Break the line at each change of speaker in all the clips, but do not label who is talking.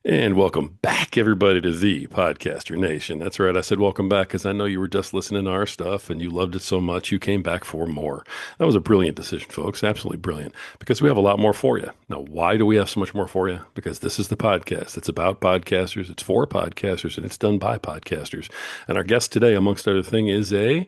And welcome back, everybody, to the Podcaster Nation. That's right. I said welcome back because I know you were just listening to our stuff and you loved it so much you came back for more. That was a brilliant decision, folks. Absolutely brilliant. Because we have a lot more for you. Now, why do we have so much more for you? Because this is the podcast. It's about podcasters, it's for podcasters, and it's done by podcasters. And our guest today, amongst other things, is a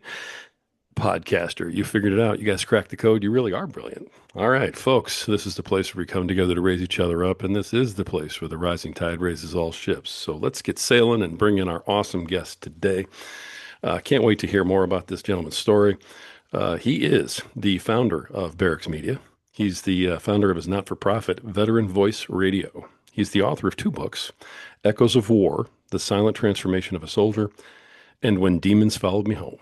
podcaster. You figured it out. You guys cracked the code. You really are brilliant. All right, folks, this is the place where we come together to raise each other up, and this is the place where the rising tide raises all ships. So let's get sailing and bring in our awesome guest today. Can't wait to hear more about this gentleman's story. He is the founder of Barracks Media. He's the founder of his not-for-profit Veteran Voice Radio. He's the author of two books, Echoes of War, The Silent Transformation of a Soldier, and When Demons Followed Me Home.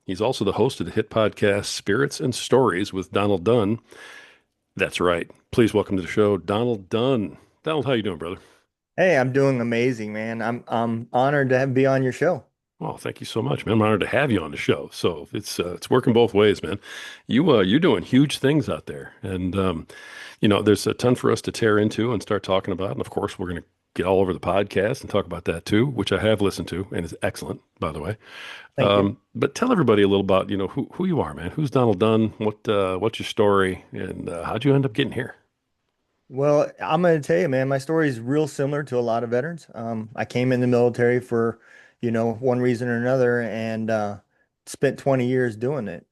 He's also the host of the hit podcast Spirits and Stories with Donald Dunn. That's right. Please welcome to the show, Donald Dunn. Donald, how you doing, brother?
Hey, I'm doing amazing, man. I'm honored to be on your show.
Oh, thank you so much, man. I'm honored to have you on the show. So it's working both ways, man. You're doing huge things out there, and there's a ton for us to tear into and start talking about. And of course, we're going to get all over the podcast and talk about that too, which I have listened to and is excellent, by the way.
Thank you.
But tell everybody a little about who you are, man. Who's Donald Dunn? What's your story, and how'd you end up getting here?
Well, I'm going to tell you, man, my story is real similar to a lot of veterans. I came in the military for, one reason or another and spent 20 years doing it.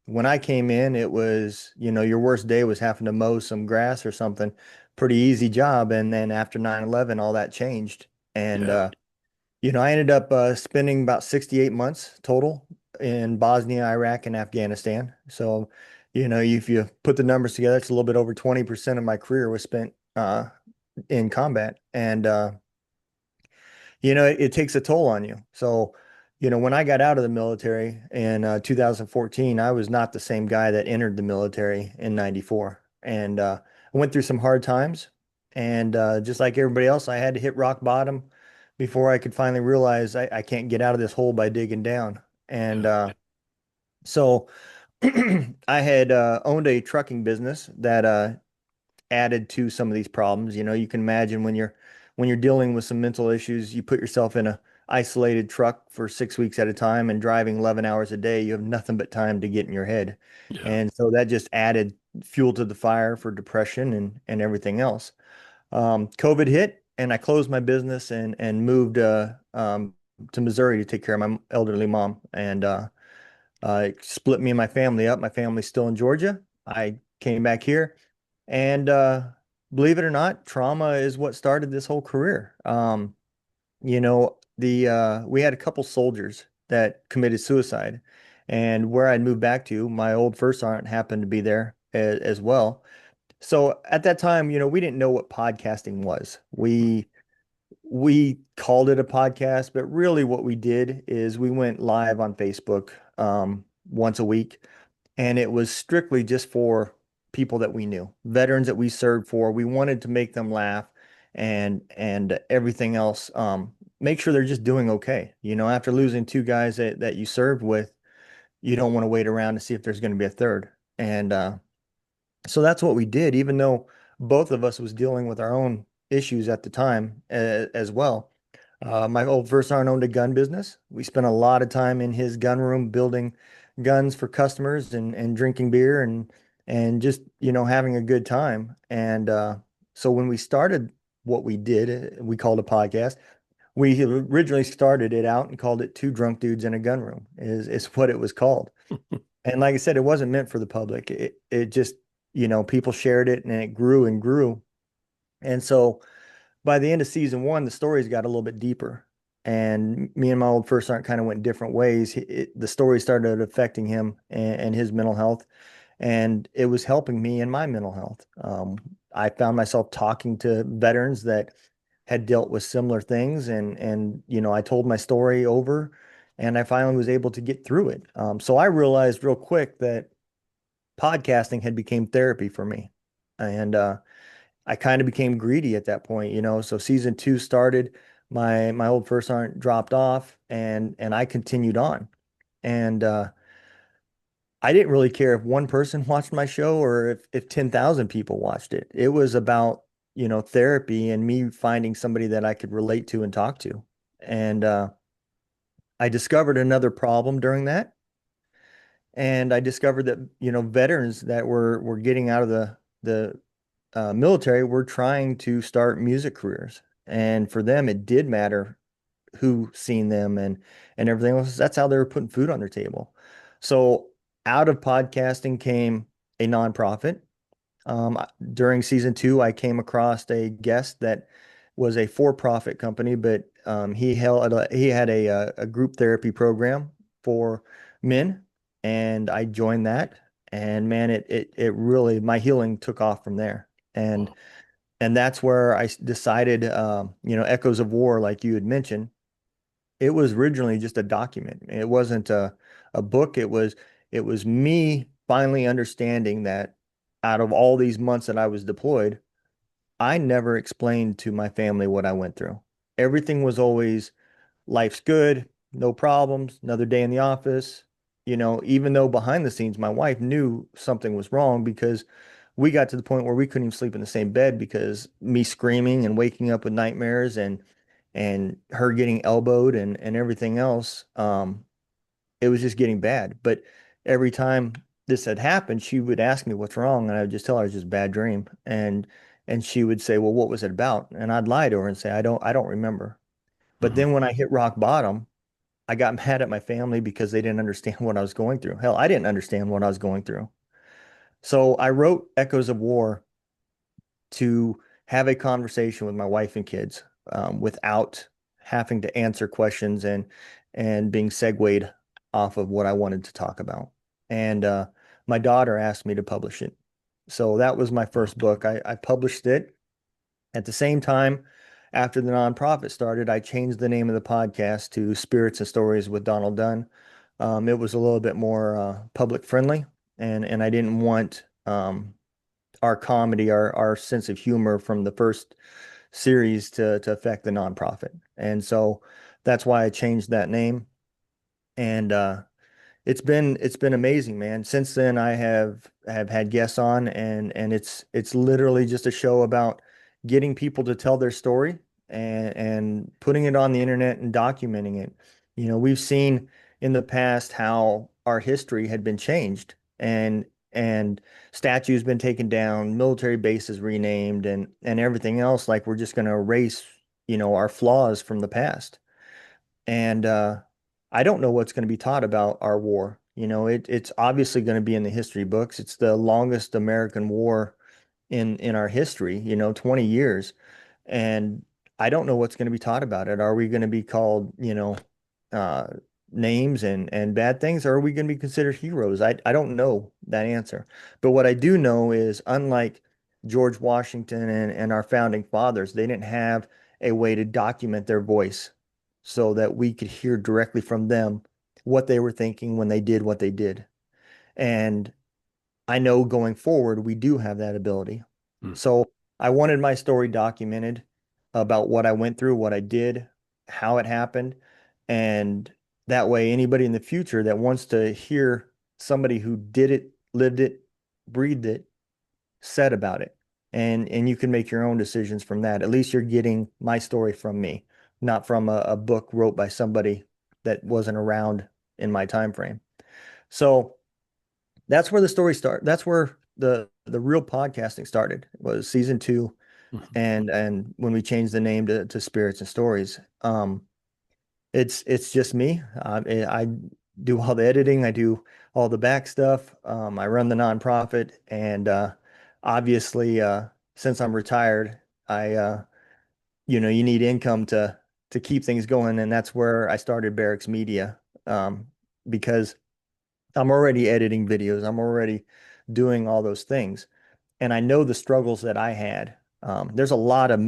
When I came in, it was, your worst day was having to mow some grass or something. Pretty easy job. And then after 9/11, all that changed. And
Yeah,
I ended up spending about 68 months total in Bosnia, Iraq, and Afghanistan. So, if you put the numbers together, it's a little bit over 20% of my career was spent in combat. And, it takes a toll on you. So, when I got out of the military in 2014, I was not the same guy that entered the military in 94. And I went through some hard times. And just like everybody else, I had to hit rock bottom before I could finally realize I can't get out of this hole by digging down. And
yeah,
so I had owned a trucking business that added to some of these problems. You can imagine when you're dealing with some mental issues, you put yourself in a isolated truck for 6 weeks at a time and driving 11 hours a day, you have nothing but time to get in your head.
yeah.
And so that just added fuel to the fire for depression and everything else. COVID hit and I closed my business and moved to Missouri to take care of my elderly mom. And it split me and my family up. My family's still in Georgia. I came back here, and believe it or not, trauma is what started this whole career. The we had a couple soldiers that committed suicide, and where I'd moved back to, my old first sergeant happened to be there as well. So at that time, we didn't know what podcasting was. We called it a podcast, but really what we did is we went live on Facebook once a week, and it was strictly just for people that we knew, veterans that we served for. We wanted to make them laugh and everything else. Make sure they're just doing okay. After losing two guys that you served with, you don't want to wait around to see if there's going to be a third. And so that's what we did, even though both of us was dealing with our own issues at the time as well. My old first sergeant owned a gun business. We spent a lot of time in his gun room building guns for customers and drinking beer and just, having a good time. And so when we started what we did, we called a podcast. We originally started it out and called it Two Drunk Dudes in a Gun Room is what it was called. And like I said, it wasn't meant for the public. It just, people shared it and it grew and grew. And so by the end of season one, the stories got a little bit deeper. And me and my old first sergeant kind of went different ways. The story started affecting him and his mental health, and it was helping me in my mental health. I found myself talking to veterans that had dealt with similar things, and I told my story over, and I finally was able to get through it. So I realized real quick that podcasting had became therapy for me, and I kind of became greedy at that point. So season two started, my old first sergeant dropped off, and I continued on. And I didn't really care if one person watched my show or if 10,000 people watched it. It was about therapy and me finding somebody that I could relate to and talk to. And I discovered another problem during that. And I discovered that, veterans that were getting out of the military were trying to start music careers. And for them, it did matter who seen them and everything else. That's how they were putting food on their table. So out of podcasting came a nonprofit. During season two, I came across a guest that was a for-profit company, but he had a group therapy program for men, and I joined that. And man, it really my healing took off from there. And
Wow.
and that's where I decided, Echoes of War, like you had mentioned, it was originally just a document. It wasn't a book. It was me finally understanding that out of all these months that I was deployed, I never explained to my family what I went through. Everything was always life's good, no problems, another day in the office. Even though behind the scenes my wife knew something was wrong because we got to the point where we couldn't even sleep in the same bed because me screaming and waking up with nightmares and her getting elbowed and everything else. It was just getting bad. But every time this had happened, she would ask me what's wrong, and I would just tell her it's just a bad dream. And she would say, "Well, what was it about?" And I'd lie to her and say, "I don't remember." But
Mhm.
then when I hit rock bottom, I got mad at my family because they didn't understand what I was going through. Hell, I didn't understand what I was going through. So I wrote Echoes of War to have a conversation with my wife and kids, without having to answer questions and being segued off of what I wanted to talk about. And my daughter asked me to publish it. So that was my first book. I published it. At the same time, after the nonprofit started, I changed the name of the podcast to Spirits and Stories with Donald Dunn. It was a little bit more public friendly, and I didn't want our comedy, our sense of humor from the first series to affect the nonprofit. And so that's why I changed that name. And it's been amazing, man. Since then, I have had guests on, and it's literally just a show about getting people to tell their story and putting it on the internet and documenting it. We've seen in the past how our history had been changed and statues been taken down, military bases renamed, and everything else. Like we're just going to erase, our flaws from the past. And I don't know what's going to be taught about our war. It's obviously going to be in the history books. It's the longest American war in our history, 20 years. And I don't know what's going to be taught about it. Are we going to be called, uh, names and bad things, or are we going to be considered heroes? I don't know that answer. But what I do know is, unlike George Washington and our founding fathers, they didn't have a way to document their voice so that we could hear directly from them what they were thinking when they did what they did. And I know going forward, we do have that ability.
Mhm.
So I wanted my story documented about what I went through, what I did, how it happened. And that way, anybody in the future that wants to hear somebody who did it, lived it, breathed it, said about it. And you can make your own decisions from that. At least you're getting my story from me, not from a book wrote by somebody that wasn't around in my time frame. So that's where the story started. That's where the real podcasting started, was season two,
Mhm.
and when we changed the name to Spirits and Stories. It's just me. I do all the editing. I do all the back stuff. I run the nonprofit, and obviously, since I'm retired, I you need income to keep things going, and that's where I started Barracks Media, because I'm already editing videos. I'm already doing all those things, and I know the struggles that I had. There's a lot of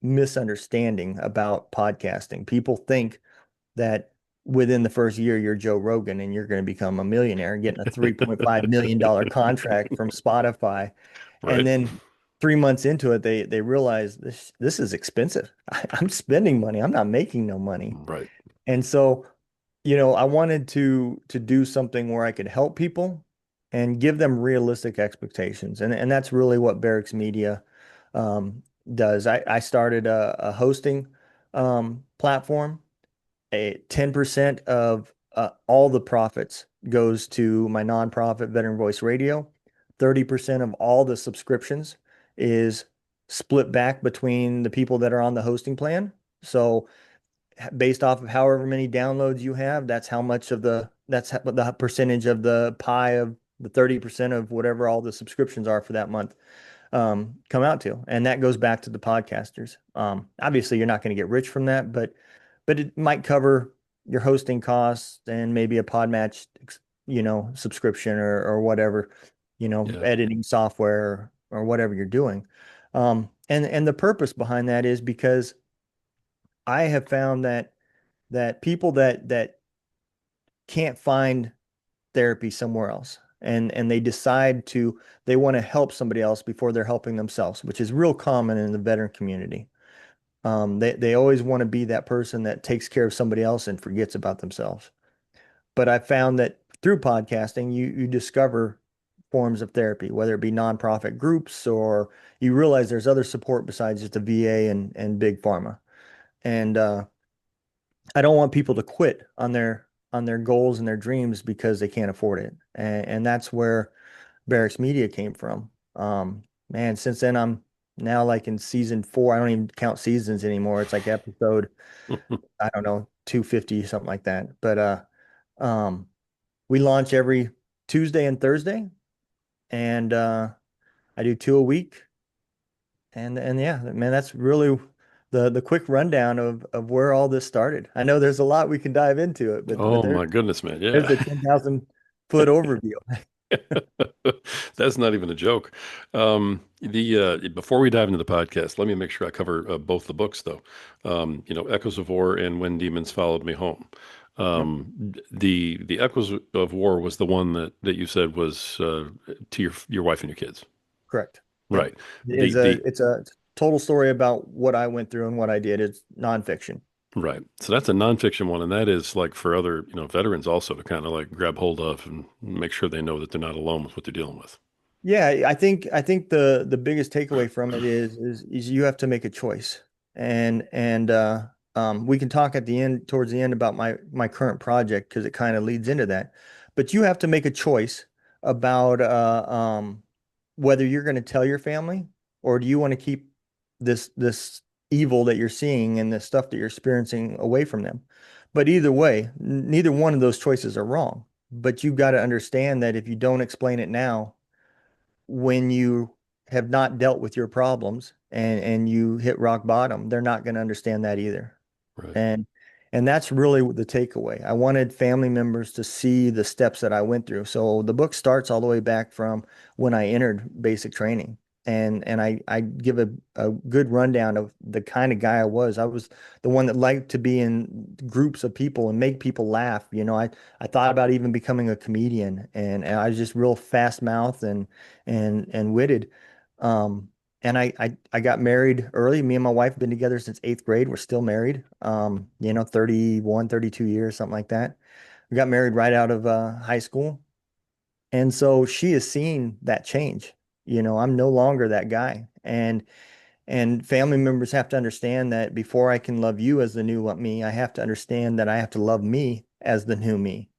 misunderstanding about podcasting. People think that within the first year you're Joe Rogan and you're going to become a millionaire and getting a $3.5 million contract from Spotify. And
Right.
then 3 months into it, they realize this is expensive. I'm spending money. I'm not making no money.
Right.
And so, I wanted to do something where I could help people and give them realistic expectations. And that's really what Barracks Media does. I started a hosting platform. 10% of all the profits goes to my nonprofit Veteran Voice Radio. 30% of all the subscriptions is split back between the people that are on the hosting plan. So based off of however many downloads you have, that's how much of the percentage of the pie of the 30% of whatever all the subscriptions are for that month come out to. And that goes back to the podcasters. Obviously, you're not going to get rich from that, but it might cover your hosting costs and maybe a Podmatch, subscription or whatever,
Yeah.
editing software or whatever you're doing. And the purpose behind that is because I have found that people that can't find therapy somewhere else and they want to help somebody else before they're helping themselves, which is real common in the veteran community. They always want to be that person that takes care of somebody else and forgets about themselves. But I found that through podcasting, you discover forms of therapy, whether it be nonprofit groups or you realize there's other support besides just the VA and big pharma. And I don't want people to quit on their goals and their dreams because they can't afford it. And that's where Barracks Media came from. Man, since then I'm now like in season 4. I don't even count seasons anymore. It's like episode, I don't know, 250, something like that. But um we launch every Tuesday and Thursday, and I do 2 a week. And yeah, man, that's really the quick rundown of where all this started. I know there's a lot we can dive into it, but
Oh my goodness, man.
there's
Yeah.
the 10,000-foot overview.
That's not even a joke. The Before we dive into the podcast, let me make sure I cover both the books, though. Echoes of War and When Demons Followed Me Home.
Yep,
The Echoes of War was the one that you said was to your wife and your kids,
correct. Yep.
right? The
It's a total story about what I went through and what I did. It's nonfiction.
Right. So that's a nonfiction one, and that is like for other veterans also to kind of like grab hold of and make sure they know that they're not alone with what they're dealing with.
Yeah, I think the biggest takeaway from it is you have to make a choice. And we can talk at the end towards the end about my current project because it kind of leads into that. But you have to make a choice about whether you're going to tell your family or do you want to keep this evil that you're seeing and the stuff that you're experiencing away from them. But either way, neither one of those choices are wrong. But you've got to understand that if you don't explain it now, when you have not dealt with your problems and you hit rock bottom, they're not going to understand that either.
Right.
And and that's really the takeaway. I wanted family members to see the steps that I went through. So the book starts all the way back from when I entered basic training. And I give a good rundown of the kind of guy I was. I was the one that liked to be in groups of people and make people laugh. I thought about even becoming a comedian and I was just real fast mouthed and witted. And I got married early. Me and my wife have been together since 8th grade. We're still married. 31, 32 years, something like that. We got married right out of high school. And so she has seen that change. I'm no longer that guy. And family members have to understand that before I can love you as the new me, I have to understand that I have to love me as the new me.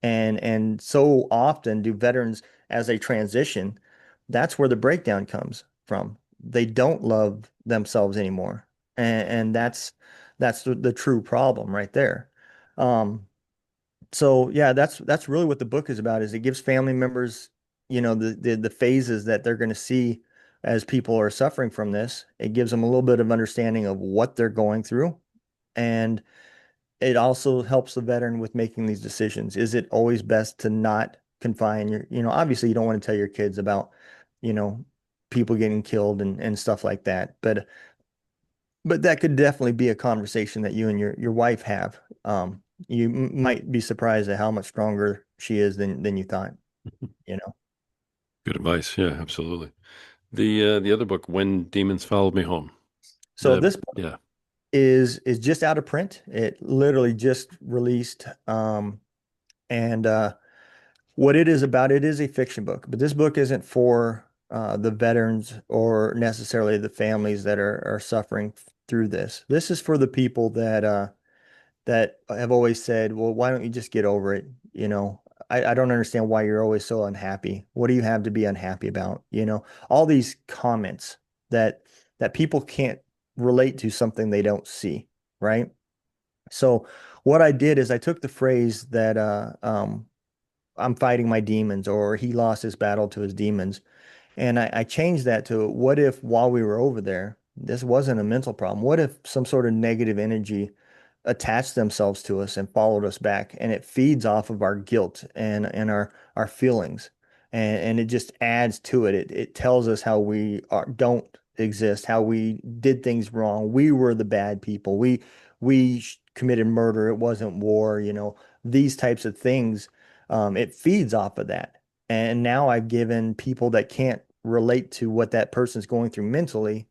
And so often do veterans as they transition, that's where the breakdown comes from. They don't love themselves anymore. And that's the true problem right there. So yeah, that's really what the book is about, is it gives family members, the phases that they're going to see as people are suffering from this. It gives them a little bit of understanding of what they're going through. And it also helps the veteran with making these decisions. Is it always best to not confine obviously you don't want to tell your kids about, you know, people getting killed and stuff like that. But that could definitely be a conversation that you and your wife have. You might be surprised at how much stronger she is than you thought, you know.
Good advice. Yeah, absolutely. The other book, When Demons Followed Me Home.
So
The
this book
Yeah.
is just out of print. It literally just released. And what it is about, it is a fiction book, but this book isn't for the veterans or necessarily the families that are suffering through this. This is for the people that have always said, well, why don't you just get over it? I don't understand why you're always so unhappy. What do you have to be unhappy about? All these comments that people can't relate to something they don't see, right? So what I did is I took the phrase that I'm fighting my demons, or he lost his battle to his demons, and I changed that to, what if while we were over there, this wasn't a mental problem? What if some sort of negative energy attached themselves to us and followed us back, and it feeds off of our guilt and our feelings, and it just adds to it. It tells us how we don't exist, how we did things wrong. We were the bad people. We committed murder. It wasn't war. These types of things. It feeds off of that. And now I've given people that can't relate to what that person's going through mentally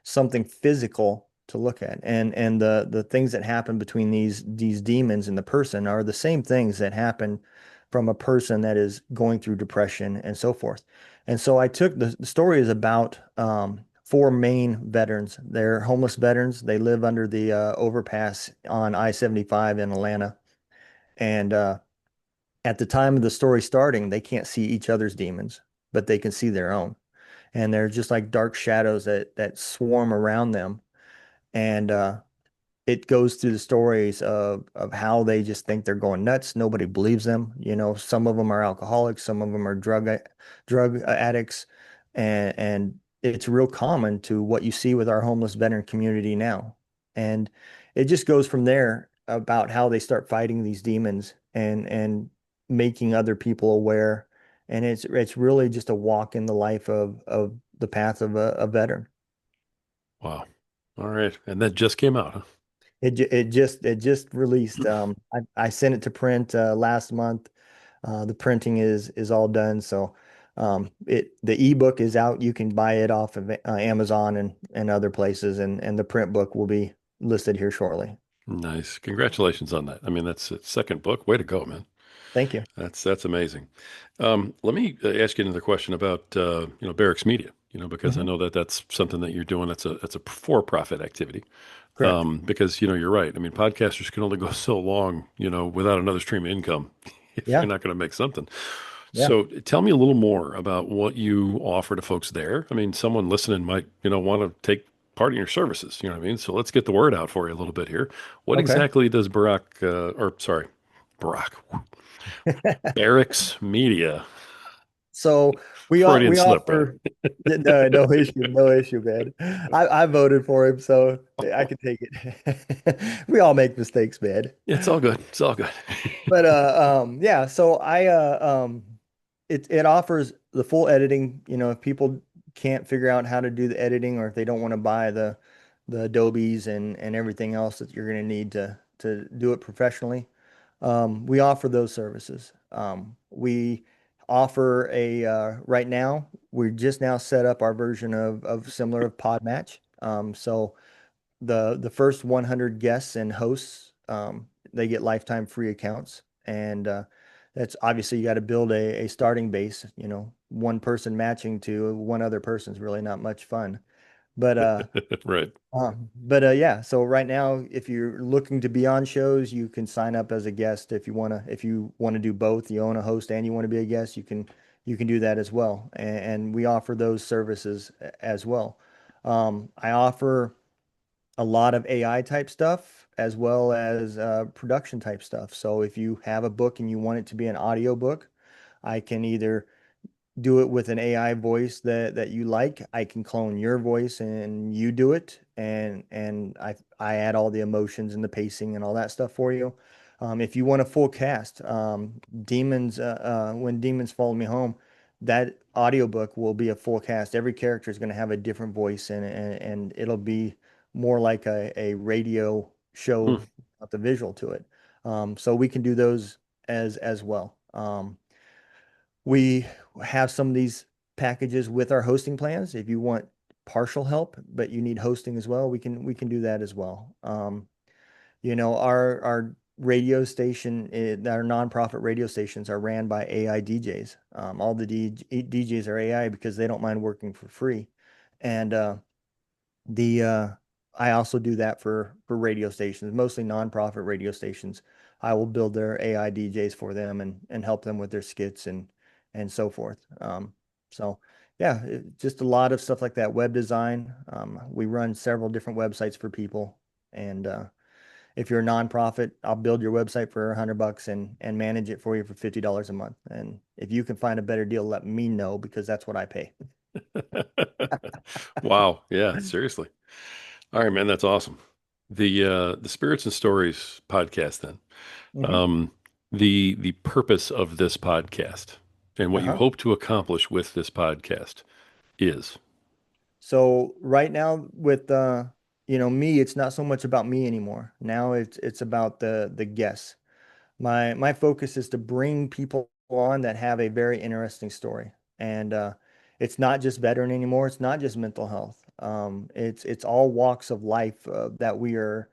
something physical to look at. And the things that happen between these demons and the person are the same things that happen from a person that is going through depression and so forth. And so I took the story is about four main veterans. They're homeless veterans. They live under the overpass on I-75 in Atlanta. And at the time of the story starting, they can't see each other's demons, but they can see their own. And they're just like dark shadows that swarm around them. And it goes through the stories of how they just think they're going nuts. Nobody believes them. Some of them are alcoholics, some of them are drug addicts, and it's real common to what you see with our homeless veteran community now. And it just goes from there about how they start fighting these demons and making other people aware. And it's really just a walk in the life of the path of a veteran.
Wow. All right. And that just came out, huh?
It just released. I sent it to print last month. The printing is all done. So the ebook is out. You can buy it off of Amazon and other places, and the print book will be listed here shortly.
Nice. Congratulations on that. I mean, that's its second book. Way to go, man.
Thank you.
That's amazing. Let me ask you another question about Barracks Media. Because I
Mhm.
know that that's something that you're doing. That's a for-profit activity.
Correct.
Because you're right. I mean, podcasters can only go so long, without another stream of income if you're
Yeah.
not going to make something.
Yeah.
So tell me a little more about what you offer to folks there. I mean, someone listening might, want to take part in your services. You know what I mean? So let's get the word out for you a little bit here. What
Okay.
exactly does Barack, Barracks Media,
So
Freudian
we
slip, right?
offer no issue, no issue, man. I voted for him, so I can take it. We all make mistakes, man.
It's all good. It's all good.
But yeah, so it offers the full editing. If people can't figure out how to do the editing, or if they don't want to buy the Adobes and everything else that you're going to need to do it professionally, we offer those services. We offer right now, we're just now set up our version of similar of Podmatch. So the first 100 guests and hosts, they get lifetime free accounts. And that's obviously, you got to build a starting base. One person matching to one other person is really not much fun. But
Right.
yeah, so right now, if you're looking to be on shows, you can sign up as a guest. If you want to do both, you own a host and you want to be a guest, you can do that as well. And we offer those services as well. I offer a lot of AI type stuff as well as production type stuff. So if you have a book and you want it to be an audio book, I can either do it with an AI voice that you like. I can clone your voice and you do it, and I add all the emotions and the pacing and all that stuff for you. If you want a full cast, when Demons Follow Me Home, that audiobook will be a full cast. Every character is going to have a different voice, and it'll be more like a radio
Hmm.
show with the visual to it. So we can do those as well. We have some of these packages with our hosting plans. If you want partial help, but you need hosting as well, we can do that as well. Our radio station, our nonprofit radio stations are ran by AI DJs. All the DJs are AI because they don't mind working for free. And the I also do that for radio stations, mostly nonprofit radio stations. I will build their AI DJs for them and help them with their skits and so forth. So yeah, just a lot of stuff like that. Web design. We run several different websites for people, and if you're a nonprofit, I'll build your website for $100 and manage it for you for $50 a month. And if you can find a better deal, let me know because that's what I pay.
Wow. Yeah, seriously. All right, man, that's awesome. The Spirits and Stories podcast then.
Hmm.
Um, the purpose of this podcast and what you
Uh-huh.
hope to accomplish with this podcast is.
So right now with me, it's not so much about me anymore. Now it's about the guests. My focus is to bring people on that have a very interesting story. And it's not just veteran anymore. It's not just mental health. It's all walks of life that we are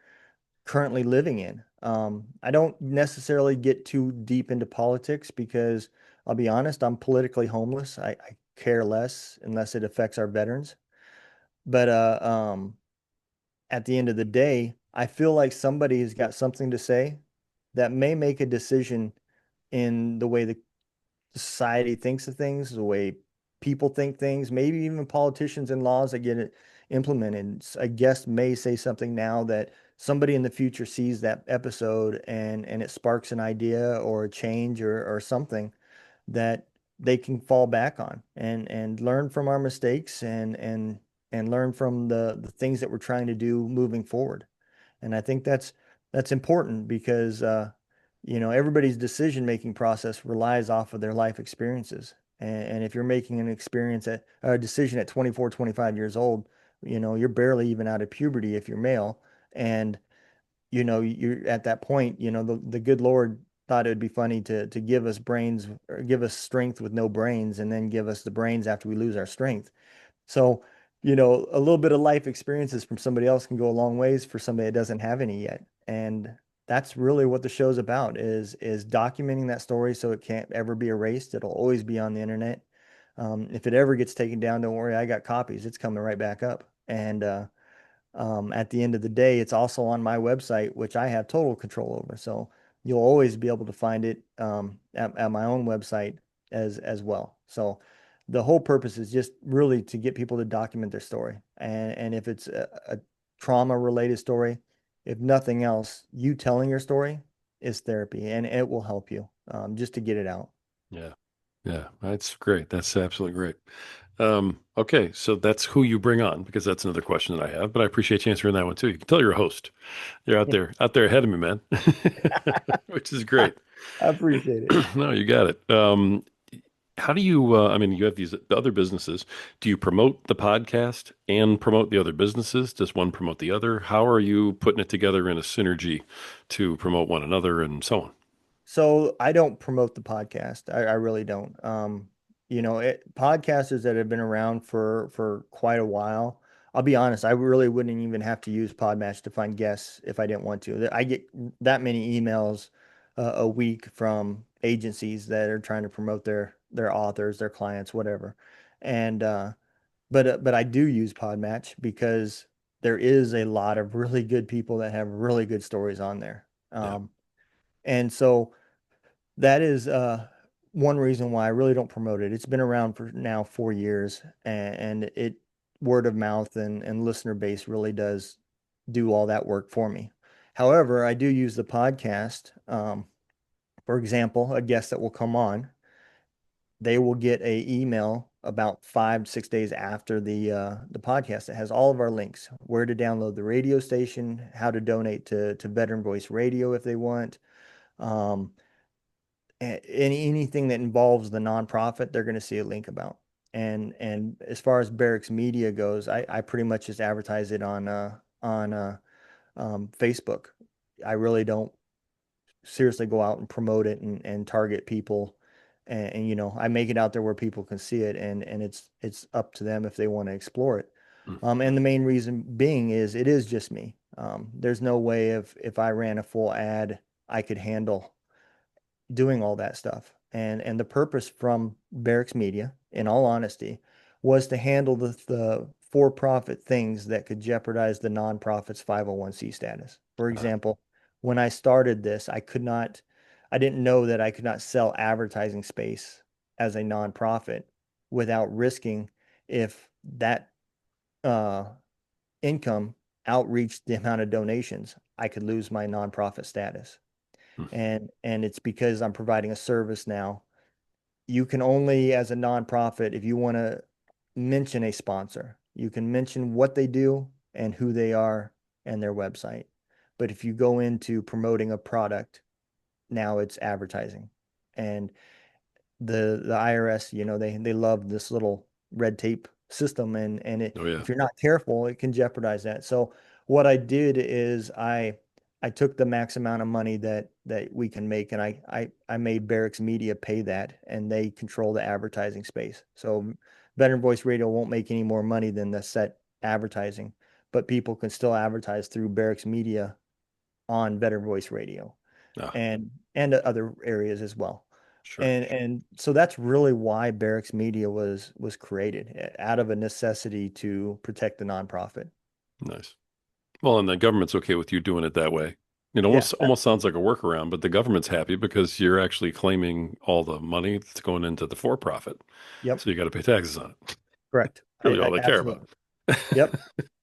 currently living in. I don't necessarily get too deep into politics because I'll be honest, I'm politically homeless. I care less unless it affects our veterans. But at the end of the day, I feel like somebody has got something to say that may make a decision in the way the society thinks of things, the way people think things, maybe even politicians and laws that get it implemented. A guest may say something now that somebody in the future sees that episode and it sparks an idea or a change or something that they can fall back on and learn from our mistakes and learn from the things that we're trying to do moving forward. And I think that's important because everybody's decision making process relies off of their life experiences. And if you're making an experience at a decision at 24, 25 years old, you're barely even out of puberty if you're male. And you're at that point, the good Lord thought it would be funny to give us brains or give us strength with no brains and then give us the brains after we lose our strength. So, a little bit of life experiences from somebody else can go a long ways for somebody that doesn't have any yet. And that's really what the show's about is documenting that story so it can't ever be erased. It'll always be on the internet. If it ever gets taken down, don't worry, I got copies. It's coming right back up. And at the end of the day, it's also on my website, which I have total control over. So you'll always be able to find it at my own website as well. So the whole purpose is just really to get people to document their story. And if it's a trauma related story, if nothing else, you telling your story is therapy and it will help you just to get it out.
Yeah. Yeah, that's great. That's absolutely great. Okay, so that's who you bring on because that's another question that I have, but I appreciate you answering that one too. You can tell you're a host. You're out there ahead of me, man, which is
I
great.
appreciate it.
No, you got it. How do you, I mean, you have these the other businesses. Do you promote the podcast and promote the other businesses? Does one promote the other? How are you putting it together in a synergy to promote one another and so on?
So I don't promote the podcast. I really don't. Podcasters that have been around for quite a while. I'll be honest, I really wouldn't even have to use Podmatch to find guests if I didn't want to. I get that many emails a week from agencies that are trying to promote their authors, their clients, whatever. And but I do use Podmatch because there is a lot of really good people that have really good stories on there.
Yeah.
And so that is one reason why I really don't promote it. It's been around for now 4 years, and it word of mouth and listener base really does do all that work for me. However, I do use the podcast. For example, a guest that will come on, they will get a email about 5 6 days after the podcast that has all of our links, where to download the radio station, how to donate to Veteran Voice Radio if they want. Um, anything that involves the nonprofit, they're going to see a link about. And as far as Barracks Media goes, I pretty much just advertise it on Facebook. I really don't seriously go out and promote it and target people. And I make it out there where people can see it, and it's up to them if they want to explore it. And
Mhm.
the main reason being is it is just me. There's no way if I ran a full ad I could handle doing all that stuff. And the purpose from Barracks Media, in all honesty, was to handle the for-profit things that could jeopardize the nonprofit's 501c status. For
Uh,
example, when I started this, I didn't know that I could not sell advertising space as a nonprofit without risking if that uh, income outreached the amount of donations, I could lose my nonprofit status.
hmm,
And it's because I'm providing a service now. You can only, as a nonprofit, if you want to mention a sponsor, you can mention what they do and who they are and their website. But if you go into promoting a product, now it's advertising. And the IRS, they love this little red tape system,
oh yeah,
if you're not careful, it can jeopardize that. So what I did is I took the max amount of money that we can make, and I made Barracks Media pay that, and they control the advertising space. So Veteran Voice Radio won't make any more money than the set advertising, but people can still advertise through Barracks Media on Veteran Voice Radio
ah,
and other areas as well.
sure,
And so that's really why Barracks Media was created out of a necessity to protect the nonprofit.
nice. Well, and the government's okay with you doing it that way. It
Yeah,
almost sounds like a workaround, but the government's happy because you're actually claiming all the money that's going into the for-profit.
yep,
So you got to pay taxes on it.
correct.
Really all
I
they care about.
absolutely.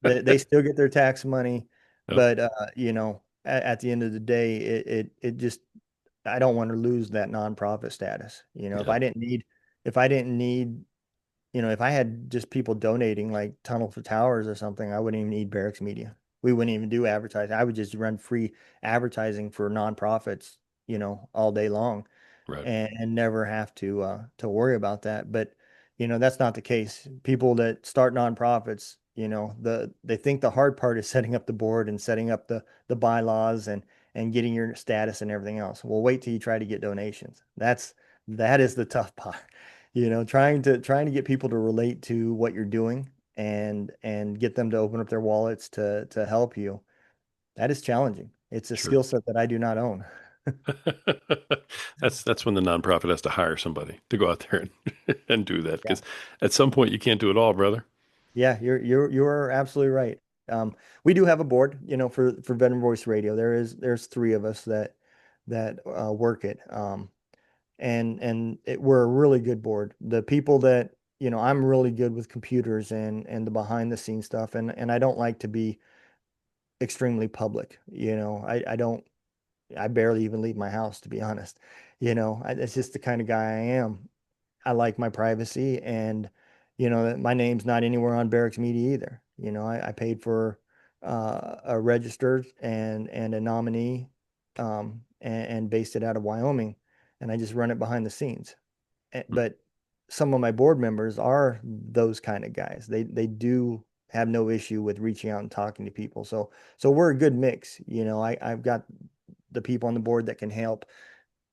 Yep. They still get their tax money,
Yep.
but at the end of the day, it just I don't want to lose that nonprofit status.
Yeah.
If I didn't need if I had just people donating like Tunnel for Towers or something, I wouldn't even need Barracks Media. We wouldn't even do advertising. I would just run free advertising for nonprofits, all day long
Right.
and never have to worry about that. But that's not the case. People that start nonprofits, they think the hard part is setting up the board and setting up the bylaws and getting your status and everything else. Well, wait till you try to get donations. That is the tough part. Trying to get people to relate to what you're doing and get them to open up their wallets to help you. That is challenging. It's a
Sure.
skill set that I do not own.
That's when the nonprofit has to hire somebody to go out there and do that
Yeah.
because at some point you can't do it all, brother.
Yeah, you're absolutely right. We do have a board, for Veteran Voice Radio. There's three of us that work it. We're a really good board. The people that, I'm really good with computers and the behind the scenes stuff, and I don't like to be extremely public. I don't I barely even leave my house, to be honest. It's just the kind of guy I am. I like my privacy, and my name's not anywhere on Barracks Media either. I paid for a registered and a nominee, and based it out of Wyoming, and I just run it behind the scenes.
Hmm,
But some of my board members are those kind of guys. They do have no issue with reaching out and talking to people. So we're a good mix. I've got the people on the board that can help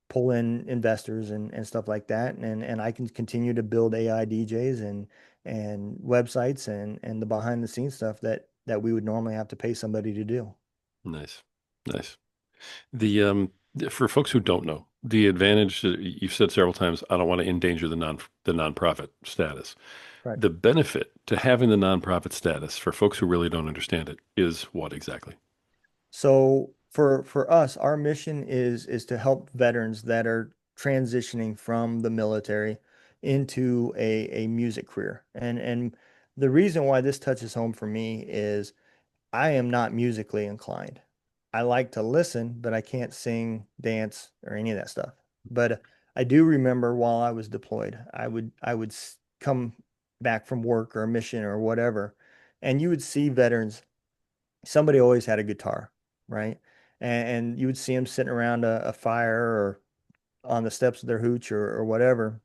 pull in investors and stuff like that. And I can continue to build AI DJs and websites and the behind the scenes stuff that we would normally have to pay somebody to do.
nice, nice. The for folks who don't know, the advantage you've said several times, I don't want to endanger the nonprofit status.
Correct.
The benefit to having the nonprofit status for folks who really don't understand it is what exactly?
So for us, our mission is to help veterans that are transitioning from the military into a music career. And the reason why this touches home for me is I am not musically inclined. I like to listen, but I can't sing, dance, or any of that stuff. But I do remember while I was deployed, I would come back from work or a mission or whatever, and you would see veterans. Somebody always had a guitar, right? And you would see them sitting around a fire or on the steps of their hooch or whatever,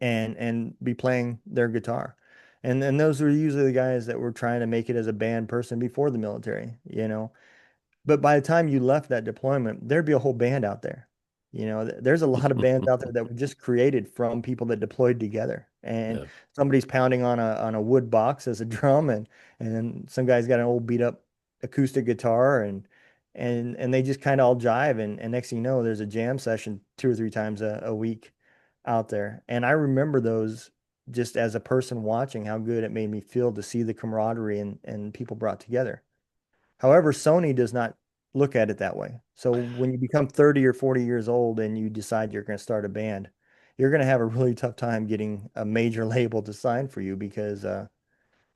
and be playing their guitar. And those were usually the guys that were trying to make it as a band person before the military. But by the time you left that deployment, there'd be a whole band out there. There's a lot of bands out there that were just created from people that deployed together. And
Yeah.
somebody's pounding on a wood box as a drum, and some guy's got an old beat up acoustic guitar, and they just kind of all jive, and next thing you know, there's a jam session 2 or 3 times a week out there. And I remember those just as a person watching how good it made me feel to see the camaraderie and people brought together. However, Sony does not look at it that way. So when you become 30 or 40 years old and you decide you're going to start a band, you're going to have a really tough time getting a major label to sign for you because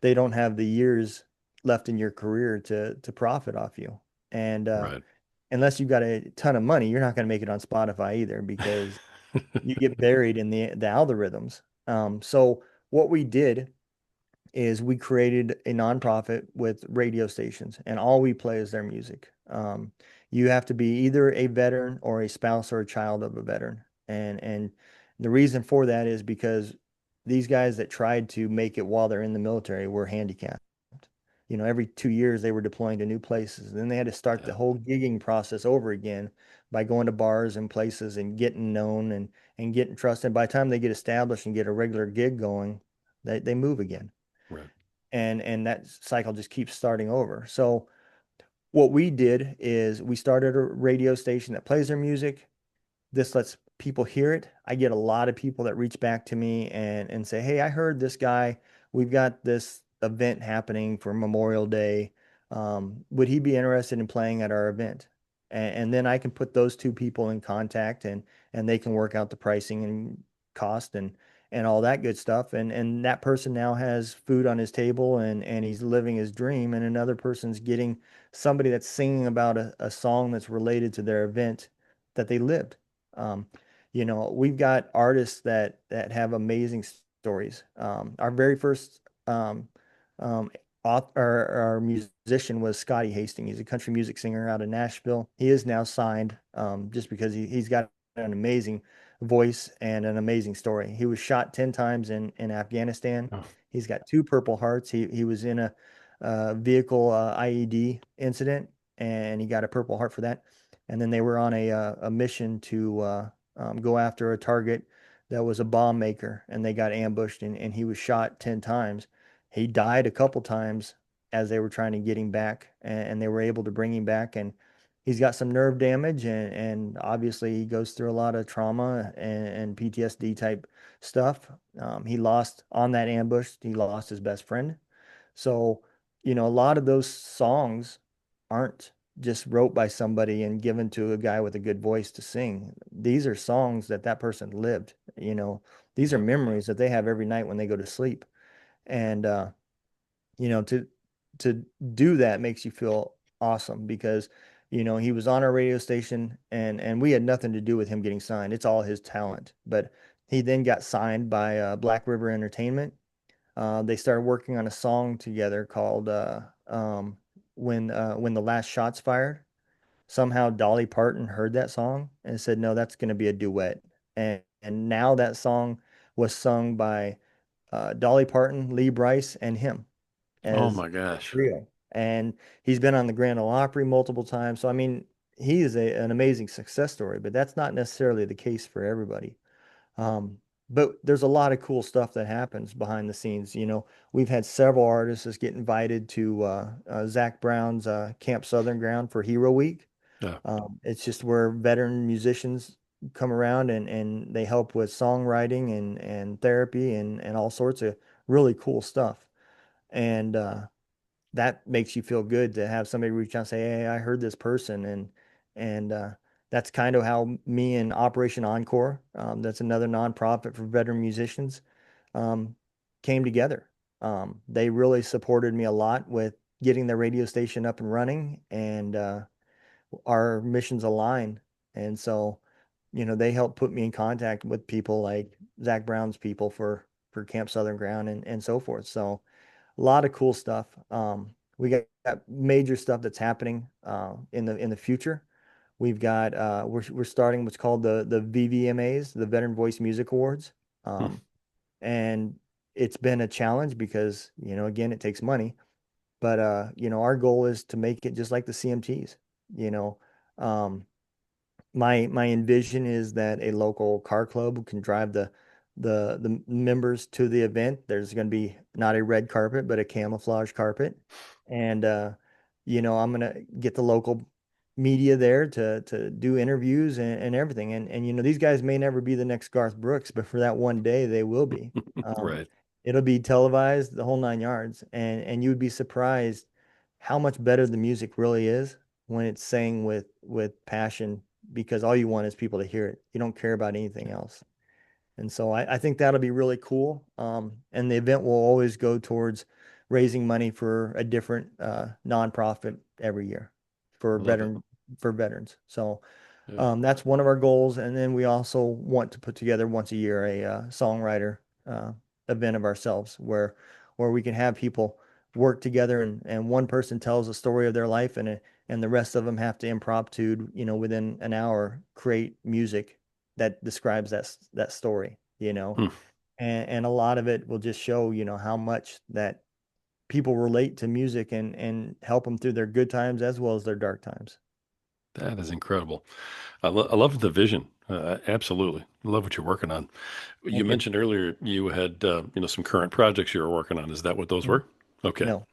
they don't have the years left in your career to profit off you. And
Right.
unless you've got a ton of money, you're not going to make it on Spotify either because you get buried in the algorithms. So what we did is we created a nonprofit with radio stations, and all we play is their music. You have to be either a veteran or a spouse or a child of a veteran, and the reason for that is because these guys that tried to make it while they're in the military were handicapped. Every 2 years they were deploying to new places. Then they had to start the
Yeah.
whole gigging process over again by going to bars and places and getting known and getting trusted. By the time they get established and get a regular gig going, they move again,
Right.
and that cycle just keeps starting over. So what we did is we started a radio station that plays their music. This lets people hear it. I get a lot of people that reach back to me and say, "Hey, I heard this guy. We've got this event happening for Memorial Day. Would he be interested in playing at our event?" And then I can put those two people in contact, and they can work out the pricing and cost and all that good stuff. And that person now has food on his table, and he's living his dream. And another person's getting somebody that's singing about a song that's related to their event that they lived. Um, we've got artists that have amazing stories. Our very first um, our musician was Scotty Hastings. He's a country music singer out of Nashville. He is now signed just because he's got an amazing voice and an amazing story. He was shot 10 times in Afghanistan.
Oh,
He's got two Purple Hearts. He was in a vehicle IED incident, and he got a Purple Heart for that. And then they were on a mission to go after a target that was a bomb maker, and they got ambushed, and he was shot 10 times. He died a couple times as they were trying to get him back, and they were able to bring him back. And he's got some nerve damage, and obviously he goes through a lot of trauma and PTSD type stuff. He lost on that ambush, he lost his best friend. So, a lot of those songs aren't just wrote by somebody and given to a guy with a good voice to sing. These are songs that that person lived. These are
yeah.
memories that they have every night when they go to sleep. And you know, to to do that makes you feel awesome because he was on our radio station, and we had nothing to do with him getting signed. It's all his talent. But he then got signed by Black River Entertainment. They started working on a song together called "When the Last Shot's Fired." Somehow Dolly Parton heard that song and said, "No, that's going to be a duet." And now that song was sung by Dolly Parton, Lee Brice, and him
Oh
as
my gosh.
trio. And he's been on the Grand Ole Opry multiple times. So I mean, he is an amazing success story, but that's not necessarily the case for everybody. Um, but there's a lot of cool stuff that happens behind the scenes. We've had several artists that get invited to Zach Brown's Camp Southern Ground for Hero Week.
Yeah.
It's just where veteran musicians come around and they help with songwriting and therapy and all sorts of really cool stuff. And that makes you feel good to have somebody reach out and say, "Hey, I heard this person," and that's kind of how me and Operation Encore, that's another nonprofit for veteran musicians, um, came together. They really supported me a lot with getting the radio station up and running, and our missions align. And so, they helped put me in contact with people like Zach Brown's people for Camp Southern Ground and so forth. So a lot of cool stuff. We got major stuff that's happening in the future. We've got we're starting what's called the VVMAs, the Veteran Voice Music Awards,
Hmm.
and it's been a challenge because again it takes money, but our goal is to make it just like the CMTs. You know, um, my envision is that a local car club can drive the members to the event. There's going to be not a red carpet, but a camouflage carpet, and I'm going to get the local media there to do interviews and everything. And these guys may never be the next Garth Brooks, but for that one day they will be. Um,
Right.
it'll be televised, the whole nine yards, and you would be surprised how much better the music really is when it's sang with passion, because all you want is people to hear it. You don't care about anything else. And so I think that'll be really cool. And the event will always go towards raising money for a different nonprofit every year for
I love it.
veterans. So
Yeah.
that's one of our goals. And then we also want to put together once a year a songwriter uh, event of ourselves where we can have people work together, and one person tells a story of their life, and the rest of them have to impromptu, within an hour, create music that describes that story,
Hmm.
and a lot of it will just show, how much that people relate to music and help them through their good times as well as their dark times.
That is incredible. I love the vision. Absolutely. I love what you're working on. You
Thank you.
mentioned earlier you had, some current projects you were working on. Is that what those
Mhm.
were? Okay.
No.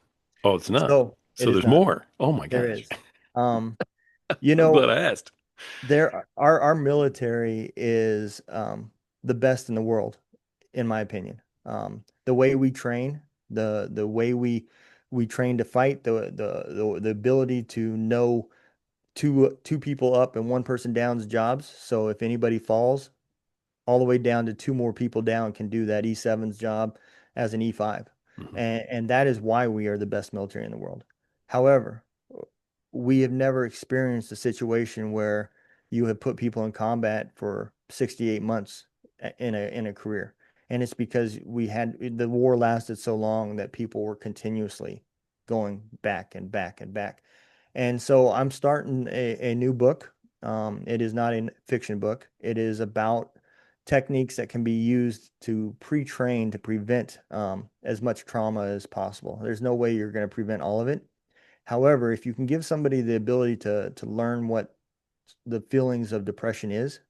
Oh, it's not.
So it
So
is
there's
not.
more. Oh my
There
gosh.
is. Um, you
I'm glad
know,
I asked.
our military is the best in the world, in my opinion. The way we train, the way we train to fight, the ability to know two people up and one person down's jobs. So if anybody falls, all the way down to two more people down can do that E7's job as an E5.
Hmm.
And that is why we are the best military in the world. However, we have never experienced a situation where you have put people in combat for 68 months in a career. And it's because the war lasted so long that people were continuously going back and back and back. And so I'm starting a new book. It is not a fiction book. It is about techniques that can be used to pre-train to prevent as much trauma as possible. There's no way you're going to prevent all of it. However, if you can give somebody the ability to learn what the feelings of depression is,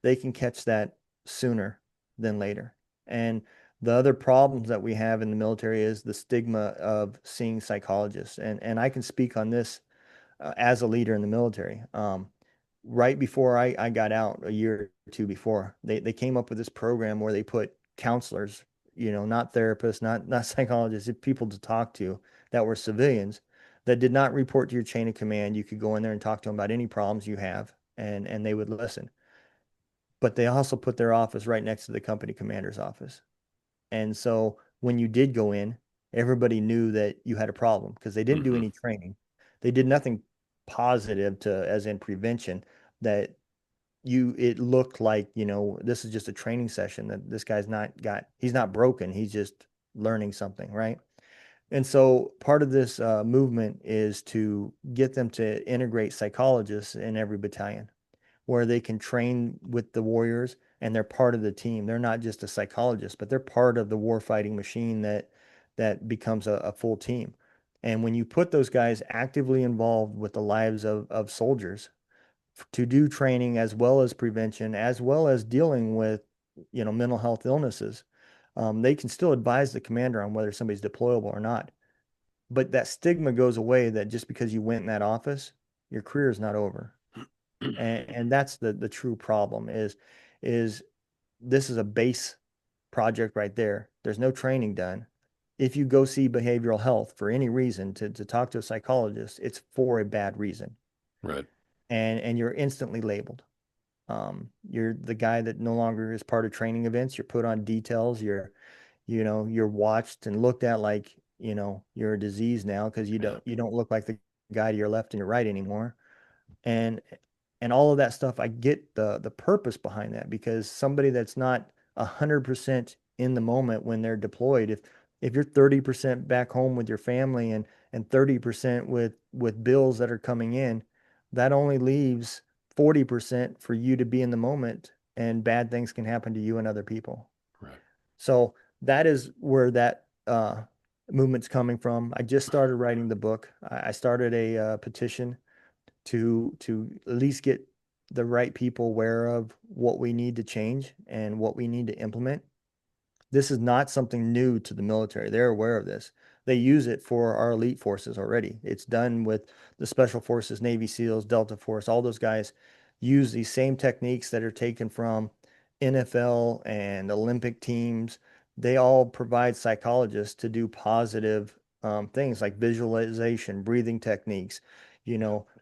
they can catch that sooner than later. And the other problems that we have in the military is the stigma of seeing psychologists. And I can speak on this as a leader in the military. Right before I got out, a year or two before, they came up with this program where they put counselors, not therapists, not psychologists, people to talk to that were civilians that did not report to your chain of command. You could go in there and talk to them about any problems you have, and they would listen. But they also put their office right next to the company commander's office. And so when you did go in, everybody knew that you had a problem because they didn't do
Hmm.
any training. They did nothing positive to, as in prevention, that it looked like, this is just a training session, that this guy's he's not broken. He's just learning something, right? And so part of this movement is to get them to integrate psychologists in every battalion where they can train with the warriors and they're part of the team. They're not just a psychologist, but they're part of the warfighting machine that becomes a full team. And when you put those guys actively involved with the lives of soldiers to do training as well as prevention, as well as dealing with, mental health illnesses, they can still advise the commander on whether somebody's deployable or not. But that stigma goes away that just because you went in that office, your career is not over. And that's the true problem is this is a base project right there. There's no training done. If you go see behavioral health for any reason to talk to a psychologist, it's for a bad reason.
Right.
And you're instantly labeled. You're the guy that no longer is part of training events. You're put on details. You're watched and looked at like, you're a disease now because
Yeah.
you don't look like the guy to your left and your right anymore. and and all of that stuff. I get the purpose behind that because somebody that's not 100% in the moment when they're deployed, if you're 30% back home with your family and 30% with bills that are coming in, that only leaves 40% for you to be in the moment, and bad things can happen to you and other people.
Right.
So that is where that movement's coming from. I just started writing the book. I started a petition to at least get the right people aware of what we need to change and what we need to implement. This is not something new to the military. They're aware of this. they use it for our elite forces already. It's done with the Special Forces, Navy SEALs, Delta Force, all those guys use these same techniques that are taken from NFL and Olympic teams. They all provide psychologists to do positive things like visualization, breathing techniques,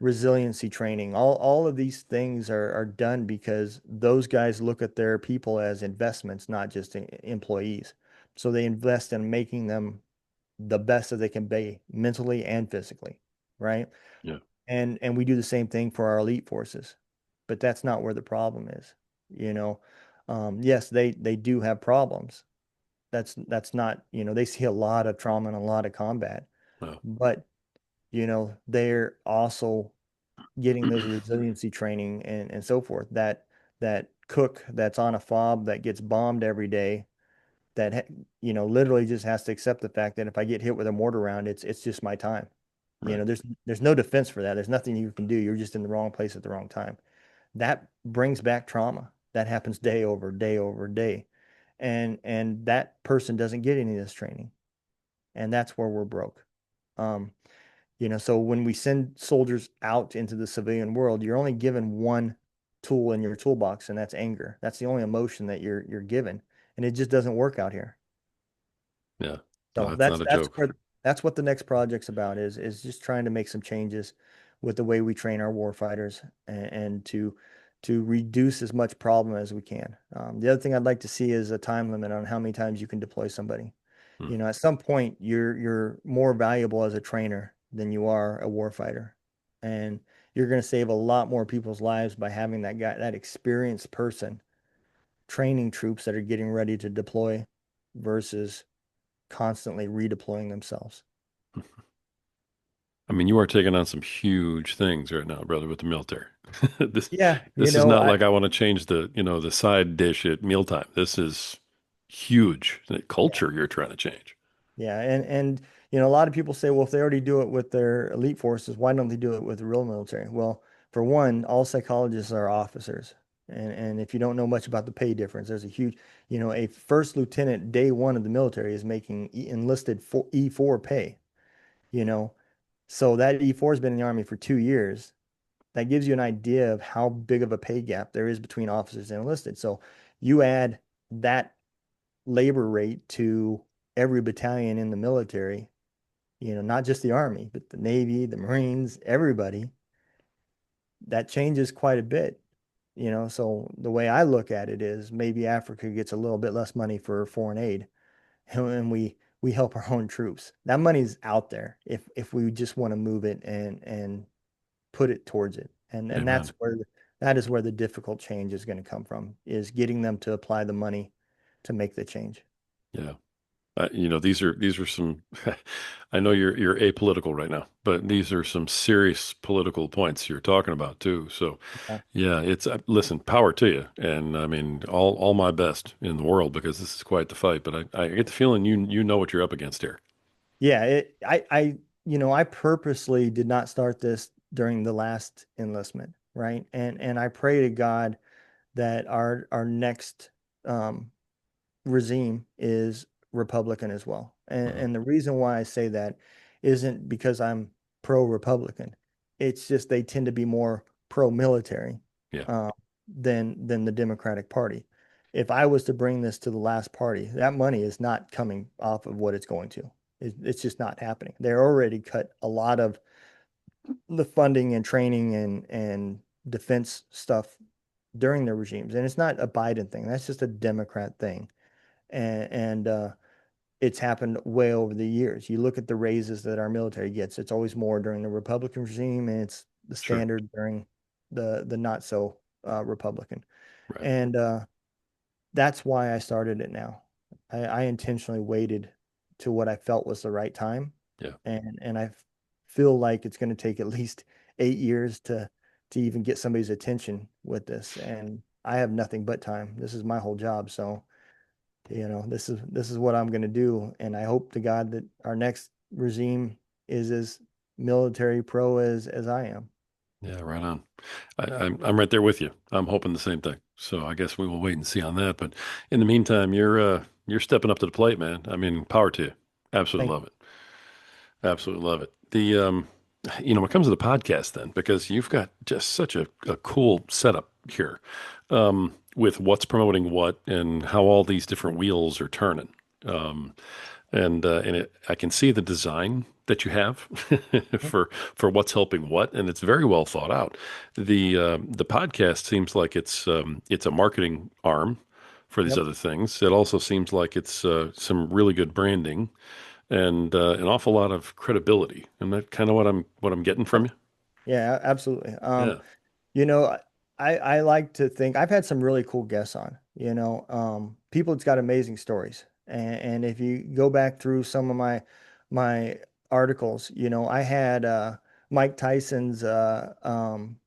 resiliency training. All of these things are done because those guys look at their people as investments, not just employees. So they invest in making them the best that they can be mentally and physically, right?
Yeah.
And we do the same thing for our elite forces, but that's not where the problem is. You know, yes, they do have problems. That's not, they see a lot of trauma and a lot of combat,
Well,
but they're also getting those resiliency training and so forth. That cook that's on a fob that gets bombed every day, literally just has to accept the fact that if I get hit with a mortar round, it's just my time.
right.
There's no defense for that. There's nothing you can do. You're just in the wrong place at the wrong time. That brings back trauma. That happens day over day over day. And that person doesn't get any of this training. And that's where we're broke. Um, so when we send soldiers out into the civilian world, you're only given one tool in your toolbox, and that's anger. That's the only emotion that you're given, and it just doesn't work out here.
Yeah. No,
So
that's
that's
not a
that's
joke.
where that's what the next project's about is just trying to make some changes with the way we train our war fighters and to reduce as much problem as we can. The other thing I'd like to see is a time limit on how many times you can deploy somebody.
Hmm.
At some point you're more valuable as a trainer than you are a war fighter. And you're going to save a lot more people's lives by having that experienced person training troops that are getting ready to deploy versus constantly redeploying themselves.
I mean, you are taking on some huge things right now, brother, with the military. This
Yeah,
this is not like I want to change the side dish at mealtime. This is huge. The
yeah,
culture you're trying to change.
yeah, and a lot of people say, well, if they already do it with their elite forces, why don't they do it with the real military? Well, for one, all psychologists are officers, and if you don't know much about the pay difference, there's a huge, a first lieutenant day one of the military is making enlisted E4 pay, you know, so that E4 has been in the Army for 2 years. That gives you an idea of how big of a pay gap there is between officers and enlisted. So you add that labor rate to every battalion in the military, not just the Army, but the Navy, the Marines, everybody, that changes quite a bit. So the way I look at it is maybe Africa gets a little bit less money for foreign aid, and we help our own troops. That money's out there if we just want to move it and put it towards it. And
Amen.
that is where the difficult change is going to come from, is getting them to apply the money to make the change.
Yeah. These are some. I know you're apolitical right now, but these are some serious political points you're talking about too. So,
Yeah.
yeah, it's listen, power to you, and I mean all my best in the world because this is quite the fight. But I get the feeling you know what you're up against here.
Yeah, I purposely did not start this during the last enlistment, right? And I pray to God that our next um, regime is Republican as well. And
Uh,
and the reason why I say that isn't because I'm pro-Republican. It's just they tend to be more pro-military
yeah,
uh, than the Democratic Party. If I was to bring this to the last party, that money is not coming off of what it's going to. It's just not happening. They're already cut a lot of the funding and training and defense stuff during their regimes, and it's not a Biden thing. That's just a Democrat thing, and it's happened way over the years. You look at the raises that our military gets; it's always more during the Republican regime, and it's the
sure,
standard during the not so Republican.
right,
And that's why I started it now. I intentionally waited to what I felt was the right time,
yeah,
and I feel like it's going to take at least 8 years to even get somebody's attention with this. And I have nothing but time. This is my whole job, so this is what I'm going to do. And I hope to God that our next regime is as military pro as I am.
yeah, right on. I'm right there with you. I'm hoping the same thing. So I guess we will wait and see on that. But in the meantime, you're stepping up to the plate, man. I mean, power to you. Absolutely
Thank
love it. Absolutely love it. When it comes to the podcast, then, because you've got just such a cool setup here, with what's promoting what and how all these different wheels are turning. Um, I can see the design that you have for what's helping what, and it's very well thought out. The podcast seems like it's a marketing arm for these
Yep.
other things. It also seems like it's some really good branding and an awful lot of credibility. And that kind of what I'm getting from you?
Yeah, absolutely.
Yeah.
You know, I like to think I've had some really cool guests on, people that's got amazing stories. And if you go back through some of my articles, I had Mike Tyson's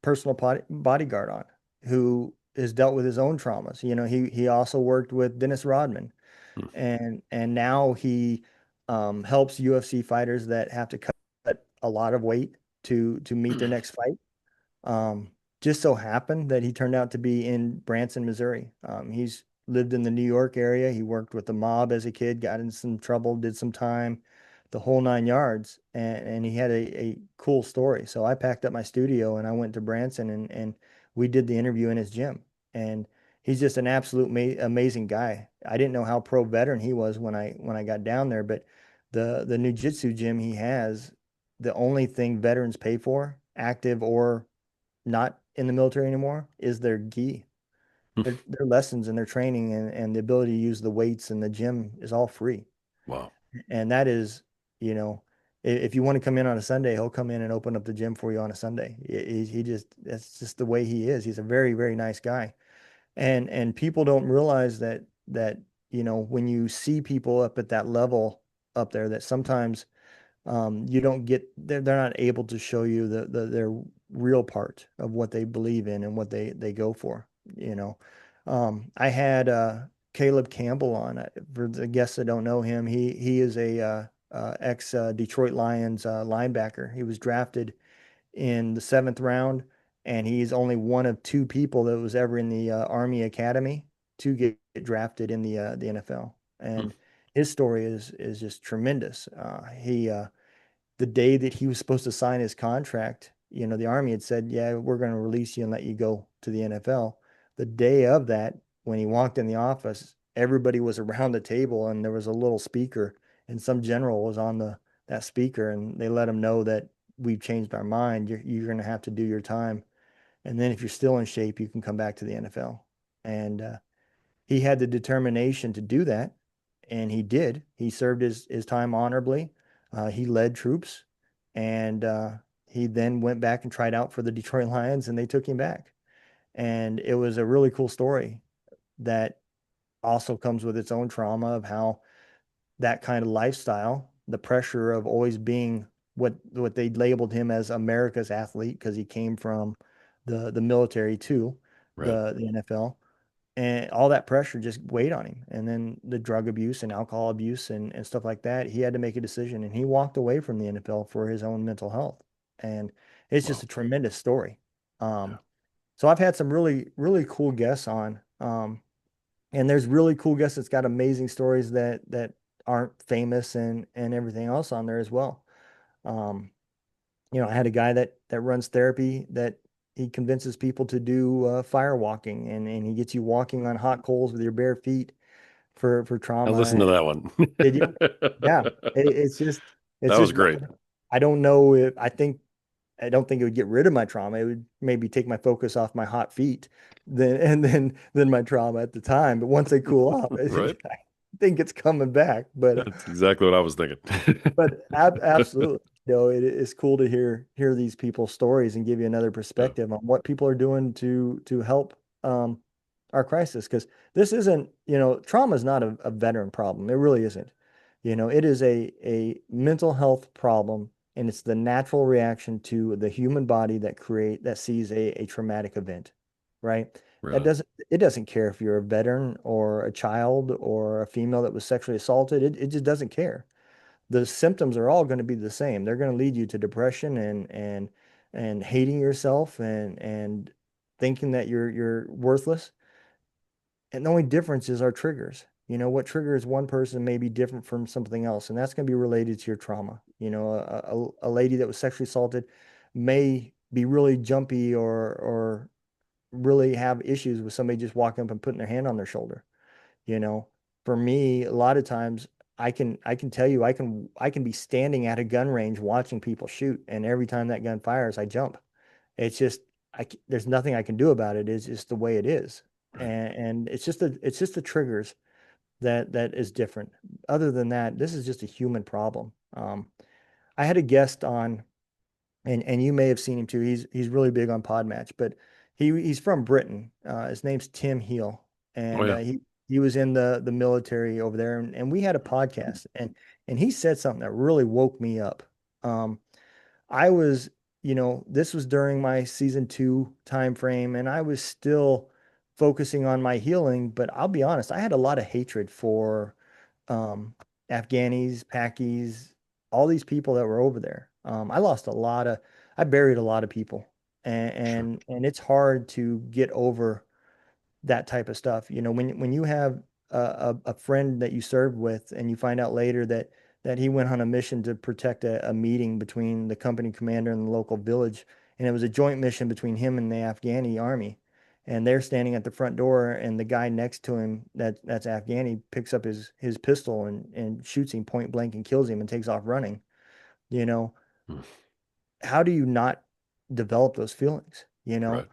personal bodyguard on who has dealt with his own traumas. He also worked with Dennis Rodman
Hmm.
and now he helps UFC fighters that have to cut a lot of weight to meet their next fight. Um, just so happened that he turned out to be in Branson, Missouri. He's lived in the New York area. He worked with the mob as a kid, got in some trouble, did some time, the whole nine yards, and he had a cool story. So I packed up my studio and I went to Branson and we did the interview in his gym. And he's just an absolute amazing guy. I didn't know how pro veteran he was when I got down there, but the jiu-jitsu gym he has, the only thing veterans pay for, active or not in the military anymore, is their gi. Their lessons and their training and the ability to use the weights in the gym is all free.
Wow.
And that is, you know, if you want to come in on a Sunday, he'll come in and open up the gym for you on a Sunday. He just, that's just the way he is. He's a very, very nice guy. And people don't realize that, when you see people up at that level up there, that sometimes you don't get they're not able to show you their real part of what they believe in and what they go for. I had Caleb Campbell on. For the guests that don't know him, he is a ex Detroit Lions linebacker. He was drafted in the seventh round, and he's only one of two people that was ever in the Army Academy to get drafted in the NFL.
Hmm.
And his story is just tremendous. He The day that he was supposed to sign his contract, the Army had said, "Yeah, we're going to release you and let you go to the NFL." The day of that, when he walked in the office, everybody was around the table and there was a little speaker, and some general was on that speaker, and they let him know that we've changed our mind. You're going to have to do your time, and then if you're still in shape, you can come back to the NFL. And he had the determination to do that, and he did. He served his time honorably. He led troops, and he then went back and tried out for the Detroit Lions, and they took him back. And it was a really cool story that also comes with its own trauma of how that kind of lifestyle, the pressure of always being what they labeled him as America's athlete because he came from the military to
Right.
the NFL, and all that pressure just weighed on him. And then the drug abuse and alcohol abuse and stuff like that, he had to make a decision, and he walked away from the NFL for his own mental health. And it's just
Wow.
a tremendous story.
Yeah.
So I've had some really really cool guests on, and there's really cool guests that's got amazing stories that aren't famous and everything else on there as well. um, I had a guy that runs therapy that he convinces people to do fire walking, and he gets you walking on hot coals with your bare feet for
I
trauma.
listened to that one.
Did you? Yeah. It's just
That
it's
was
just
great.
I don't know if I don't think it would get rid of my trauma. It would maybe take my focus off my hot feet then my trauma at the time. But once they cool off,
Right?
I think it's coming back.
That's exactly what I was thinking.
But absolutely, it's cool to hear these people's stories and give you another
Yeah.
perspective on what people are doing to help um, our crisis. Because this isn't, trauma is not a veteran problem. It really isn't. It is a mental health problem, and it's the natural reaction to the human body that sees a traumatic event, right? That
Right.
doesn't it doesn't care if you're a veteran or a child or a female that was sexually assaulted. It just doesn't care. The symptoms are all going to be the same. They're going to lead you to depression and hating yourself and thinking that you're worthless. And the only difference is our triggers. What triggers one person may be different from something else, and that's going to be related to your trauma. A lady that was sexually assaulted may be really jumpy or really have issues with somebody just walking up and putting their hand on their shoulder. You know, for me, a lot of times I can tell you I can be standing at a gun range watching people shoot, and every time that gun fires, I jump. It's just there's nothing I can do about it. It's just the way it is,
Right.
and it's just the triggers that is different. Other than that, this is just a human problem. I had a guest on, and you may have seen him too. He's really big on Podmatch, but he's from Britain. His name's Tim Heel,
Oh
and
yeah.
he was in the military over there, and we had a podcast, and he said something that really woke me up. Um, I was, this was during my season 2 time frame, and I was still focusing on my healing. But I'll be honest, I had a lot of hatred for um, Afghanis, Pakis, all these people that were over there. I buried a lot of people, and
Sure.
and it's hard to get over that type of stuff. When you have a friend that you served with and you find out later that he went on a mission to protect a meeting between the company commander and the local village, and it was a joint mission between him and the Afghani army. And they're standing at the front door, and the guy next to him, that's Afghani, picks up his pistol and shoots him point blank and kills him and takes off running. You know,
Mm.
how do you not develop those feelings,
Right.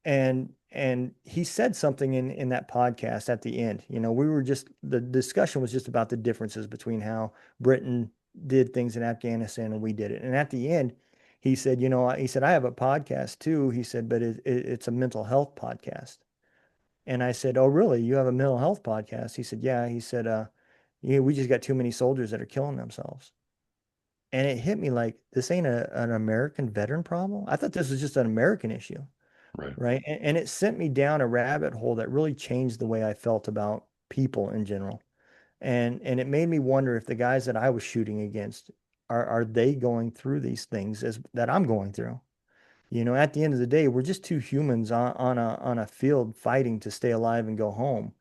and he said something in that podcast at the end. The discussion was just about the differences between how Britain did things in Afghanistan and we did it. And at the end, he said, I have a podcast too. He said, but it's a mental health podcast. And I said, oh, really? You have a mental health podcast? He said, yeah. He said, we just got too many soldiers that are killing themselves. And it hit me like this ain't an American veteran problem. I thought this was just an American issue,
Right.
right? And it sent me down a rabbit hole that really changed the way I felt about people in general. And it made me wonder if the guys that I was shooting against are they going through these things as that I'm going through? At the end of the day, we're just two humans on a field fighting to stay alive and go home.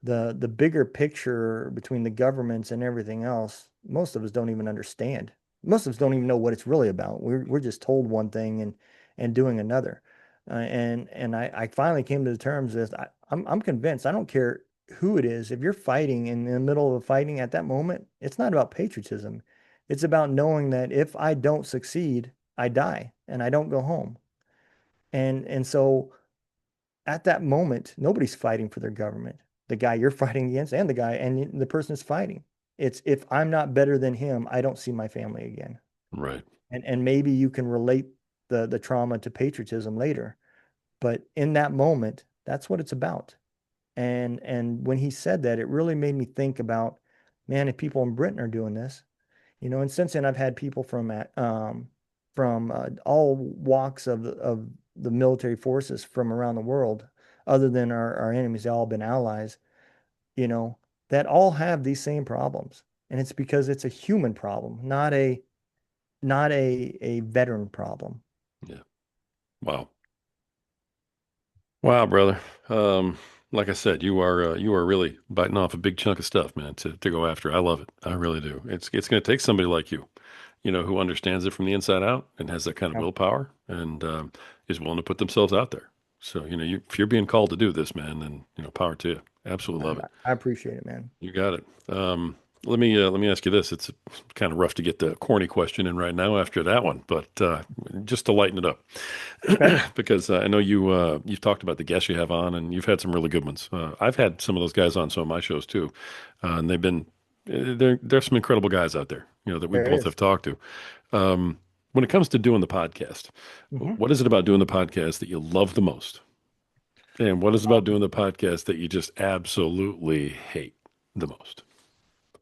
The bigger picture between the governments and everything else, most of us don't even understand. Most of us don't even know what it's really about. We're just told one thing and doing another. And I finally came to the terms with I'm convinced. I don't care who it is. If you're fighting in the middle of fighting at that moment, it's not about patriotism. It's about knowing that if I don't succeed, I die and I don't go home. And so at that moment, nobody's fighting for their government. The guy you're fighting against and the person is fighting. It's if I'm not better than him, I don't see my family again.
Right.
And maybe you can relate the trauma to patriotism later, but in that moment, that's what it's about. And when he said that, it really made me think about, man, if people in Britain are doing this, and since then I've had people from all walks of the military forces from around the world, other than our enemies, they all been allies, you know, that all have these same problems. And it's because it's a human problem, not a veteran problem.
Yeah. Wow. Wow, brother. Um, like I said, you are really biting off a big chunk of stuff, man, to go after. I love it. I really do. It's going to take somebody like you, who understands it from the inside out and has that kind of
Yeah.
willpower and is willing to put themselves out there. So, if you're being called to do this, man, then power to you. Absolutely love it.
I appreciate it, man.
You got it. Let me ask you this. It's kind of rough to get the corny question in right now after that one, but just to lighten it up,
Okay.
because I know you've talked about the guests you have on, and you've had some really good ones. I've had some of those guys on some of my shows too, and they've been there's some incredible guys out there, that we
There
both
is.
have talked to. When it comes to doing the podcast,
Mhm.
what is it about doing the podcast that you love the most? And what is it about doing the podcast that you just absolutely hate the most?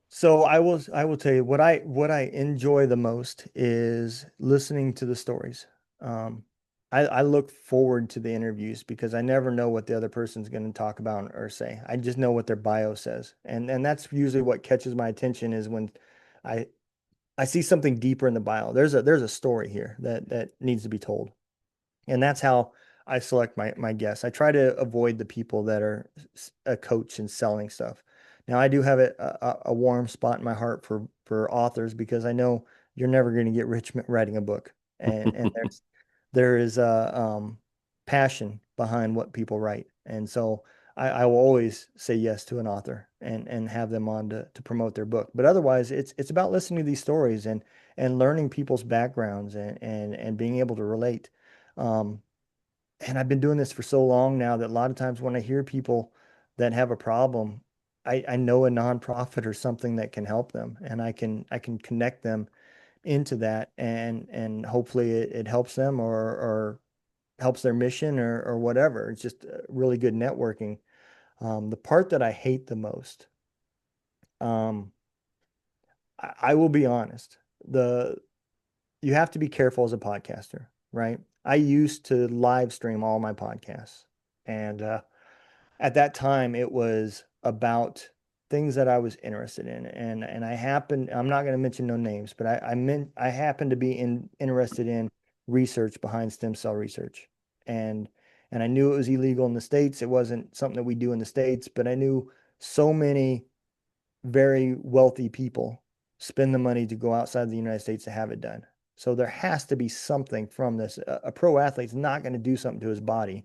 So I will tell you what I enjoy the most is listening to the stories. Um, I look forward to the interviews because I never know what the other person's going to talk about or say. I just know what their bio says, and that's usually what catches my attention is when I I see something deeper in the bio. There's a story here that needs to be told, and that's how I select my guests. I try to avoid the people that are a coach and selling stuff Now, I do have a warm spot in my heart for authors because I know you're never going to get rich writing a book, and there is a passion behind what people write, and so I will always say yes to an author and have them on to promote their book. But otherwise, it's about listening to these stories and learning people's backgrounds and being able to relate. Um, and I've been doing this for so long now that a lot of times when I hear people that have a problem, I know a nonprofit or something that can help them, and I can connect them into that, and hopefully it helps them or helps their mission or whatever. It's just really good networking. The part that I hate the most, um, I will be honest, the you have to be careful as a podcaster, right? I used to live stream all my podcasts, and at that time it was about things that I was interested in, and I'm not going to mention no names, but I happened to be interested in research behind stem cell research, and and I knew it was illegal in the States. It wasn't something that we do in the States, but I knew so many very wealthy people spend the money to go outside the United States to have it done. So there has to be something from this. A pro athlete's not going to do something to his body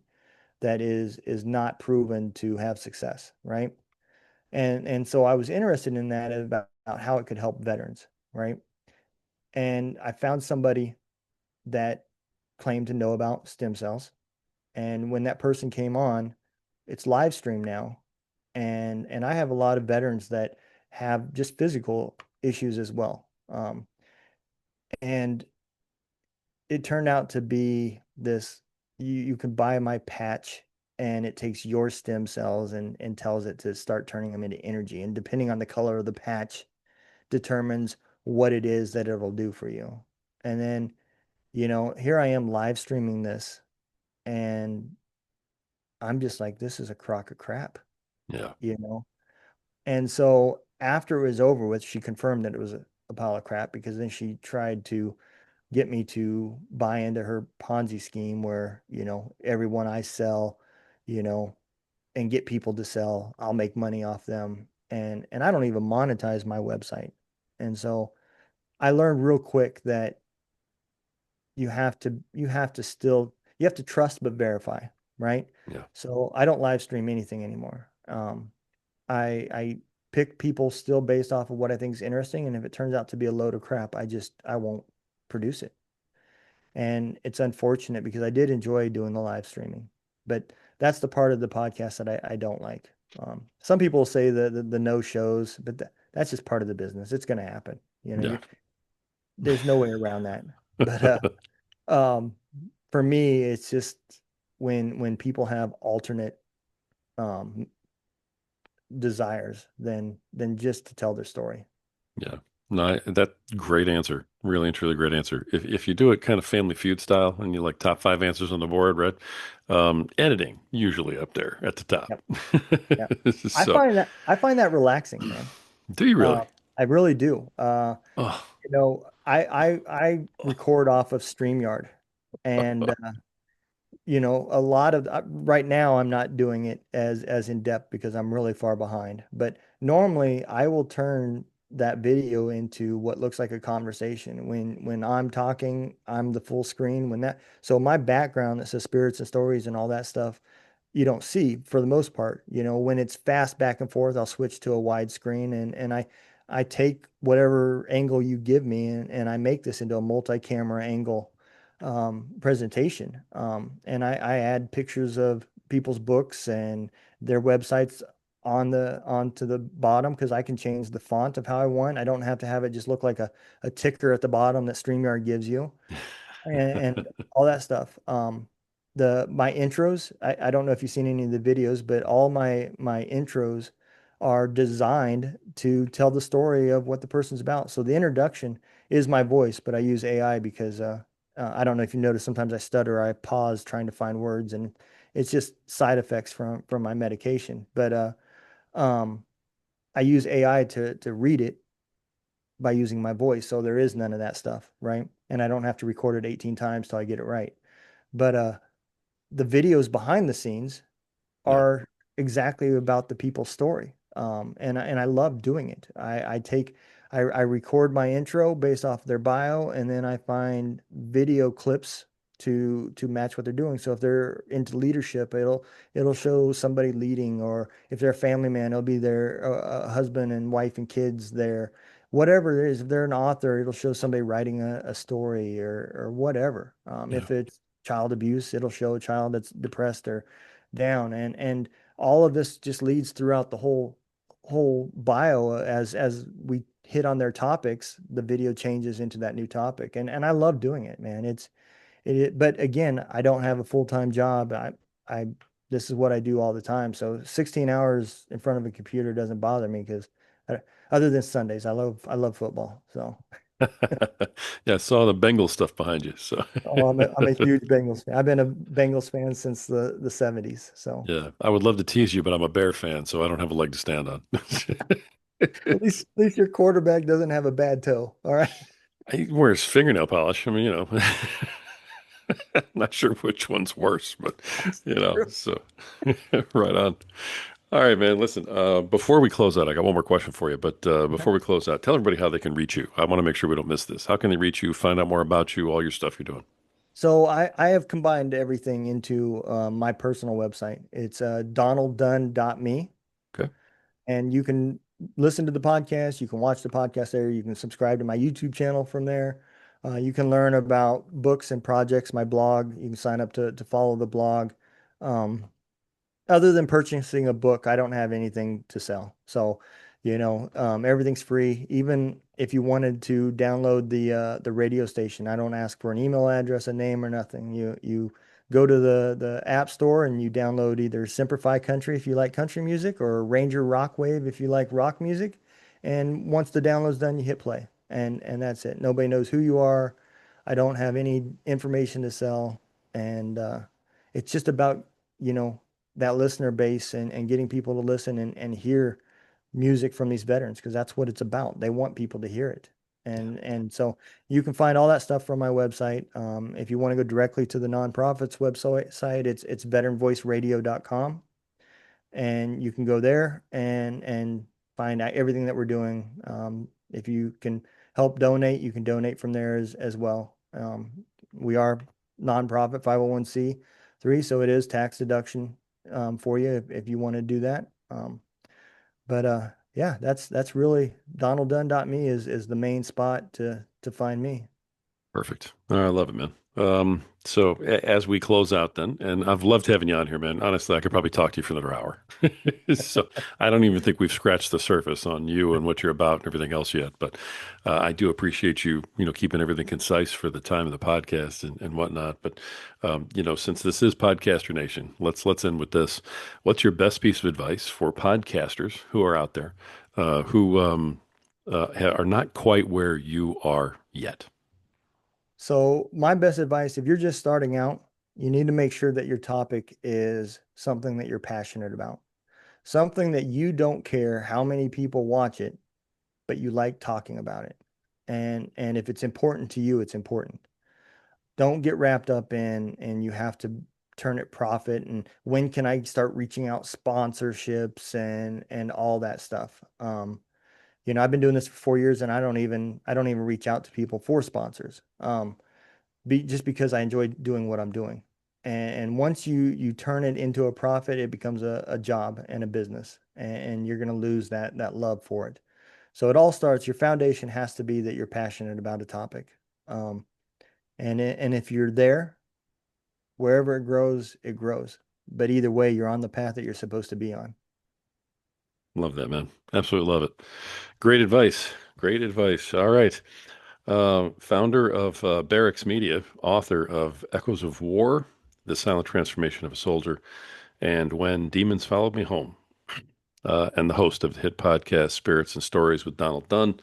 that is not proven to have success, right? And so I was interested in that about how it could help veterans, right? And I found somebody that claimed to know about stem cells. And when that person came on, it's live stream now. And I have a lot of veterans that have just physical issues as well. And it turned out to be this you can buy my patch and it takes your stem cells and tells it to start turning them into energy. And depending on the color of the patch, determines what it is that it'll do for you. And then, here I am live streaming this, and I'm just like, this is a crock of crap,
Yeah.
you know? And so after it was over with, she confirmed that it was a pile of crap because then she tried to get me to buy into her Ponzi scheme where, everyone I sell, you know, and get people to sell, I'll make money off them. And I don't even monetize my website. And so I learned real quick that you have to trust but verify, right?
Yeah.
So I don't live stream anything anymore. I pick people still based off of what I think is interesting, and if it turns out to be a load of crap, I won't produce it. And it's unfortunate because I did enjoy doing the live streaming, but that's the part of the podcast that I don't like. Some people say the no shows, but that's just part of the business. It's going to happen.
Yeah.
There's no way around that. But um, for me, it's just when people have alternate um, desires than just to tell their story.
Yeah. No, that great answer. Really and truly great answer. If you do it kind of Family Feud style and you like top five answers on the board, right? Editing usually up there at the top.
Yep. Yep.
So,
I find that relaxing, man.
do you really?
I really do.
Oh,
I record off of StreamYard, and a lot of right now I'm not doing it as in depth because I'm really far behind. But normally I will turn that video into what looks like a conversation. When I'm talking, I'm the full screen. So my background that says spirits and stories and all that stuff, you don't see for the most part. When it's fast back and forth, I'll switch to a wide screen, and I take whatever angle you give me, and I make this into a multi-camera angle presentation. And I add pictures of people's books and their websites onto the bottom because I can change the font of how I want. I don't have to have it just look like a ticker at the bottom that StreamYard gives you and all that stuff. My intros, I don't know if you've seen any of the videos, but all my intros are designed to tell the story of what the person's about. So the introduction is my voice, but I use AI because I don't know if you notice, sometimes I stutter, I pause trying to find words, and it's just side effects from my medication. But um, I use AI to read it by using my voice. So there is none of that stuff, right? And I don't have to record it 18 times till I get it right. But the videos behind the scenes
yeah.
are exactly about the people's story. And I love doing it. I record my intro based off their bio, and then I find video clips to match what they're doing. So if they're into leadership, it'll show somebody leading, or if they're a family man, it'll be their husband and wife and kids there. Whatever it is, if they're an author, it'll show somebody writing a story or whatever.
Yeah.
If it's child abuse, it'll show a child that's depressed or down, and all of this just leads throughout the whole bio. As we hit on their topics, the video changes into that new topic, and I love doing it, man. But again, I don't have a full-time job. I This is what I do all the time. So 16 hours in front of a computer doesn't bother me because other than Sundays, I love football. So
Yeah, I saw the Bengal stuff behind you. So
oh, I'm a huge Bengals fan. I've been a Bengals fan since the 70s. So
yeah, I would love to tease you, but I'm a Bear fan, so I don't have a leg to stand on.
at least your quarterback doesn't have a bad toe. All right.
He wears fingernail polish. I mean, not sure which one's worse, but
That's true.
so right on. All right, man. Listen, before we close out, I got one more question for you. But
Okay.
before we close out, tell everybody how they can reach you. I want to make sure we don't miss this. How can they reach you, find out more about you, all your stuff you're doing?
So I have combined everything into my personal website. It's donalddunn.me,
Okay,
and you can listen to the podcast. You can watch the podcast there. You can subscribe to my YouTube channel from there. You can learn about books and projects, my blog. You can sign up to follow the blog. Um, Other than purchasing a book, I don't have anything to sell. So, everything's free. Even if you wanted to download the radio station, I don't ask for an email address, a name, or nothing. You go to the app store and you download either Simplify Country if you like country music, or Ranger Rockwave if you like rock music. And once the download's done, you hit play, and that's it. Nobody knows who you are. I don't have any information to sell, and it's just about you know that listener base, and getting people to listen and hear music from these veterans, because that's what it's about. They want people to hear it. And so you can find all that stuff from my website. If you want to go directly to the nonprofit's website, it's veteranvoiceradio.com, and you can go there and find out everything that we're doing. If you can help donate, you can donate from there as well. We are nonprofit 501(c)(3, so it is tax deduction for you if you want to do that. But yeah, that's really donalddunn.me is the main spot to find me.
perfect. All right, I love it, man. So as we close out then, and I've loved having you on here, man. Honestly, I could probably talk to you for another hour. So I don't even think we've scratched the surface on you and what you're about and everything else yet. But I do appreciate you, keeping everything concise for the time of the podcast and whatnot. But since this is Podcaster Nation, let's end with this. What's your best piece of advice for podcasters who are out there, who are not quite where you are yet?
So my best advice, if you're just starting out, you need to make sure that your topic is something that you're passionate about, something that you don't care how many people watch it, but you like talking about it. And if it's important to you, it's important. Don't get wrapped up in and you have to turn it profit, and when can I start reaching out sponsorships and all that stuff. I've been doing this for 4 years, and I don't even reach out to people for sponsors. Just because I enjoy doing what I'm doing. And once you turn it into a profit, it becomes a job and a business, and you're going to lose that love for it. So it all starts, your foundation has to be that you're passionate about a topic. Um, and if you're there, wherever it grows, it grows. But either way, you're on the path that you're supposed to be on.
Love that, man. Absolutely love it. Great advice. Great advice. All right. Founder of Barracks Media, author of Echoes of War, The Silent Transformation of a Soldier, and When Demons Followed Me Home, and the host of the hit podcast Spirits and Stories with Donald Dunn.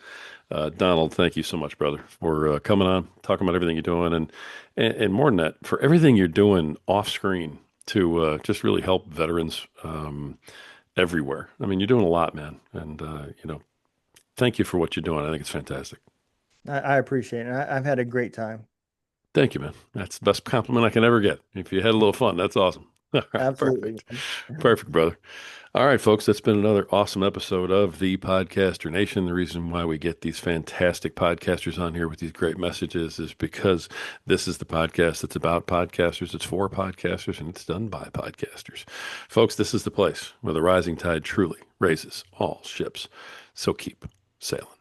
Donald, thank you so much, brother, for coming on, talking about everything you're doing, and more than that, for everything you're doing off screen to just really help veterans everywhere. I mean, you're doing a lot, man, and thank you for what you're doing. I think it's fantastic.
I appreciate it. I've had a great time.
Thank you, man. That's the best compliment I can ever get. If you had a little fun, that's awesome. All right,
Absolutely.
perfect. Perfect, brother. All right, folks, that's been another awesome episode of the Podcaster Nation. The reason why we get these fantastic podcasters on here with these great messages is because this is the podcast that's about podcasters, it's for podcasters, and it's done by podcasters. Folks, this is the place where the rising tide truly raises all ships. So keep sailing.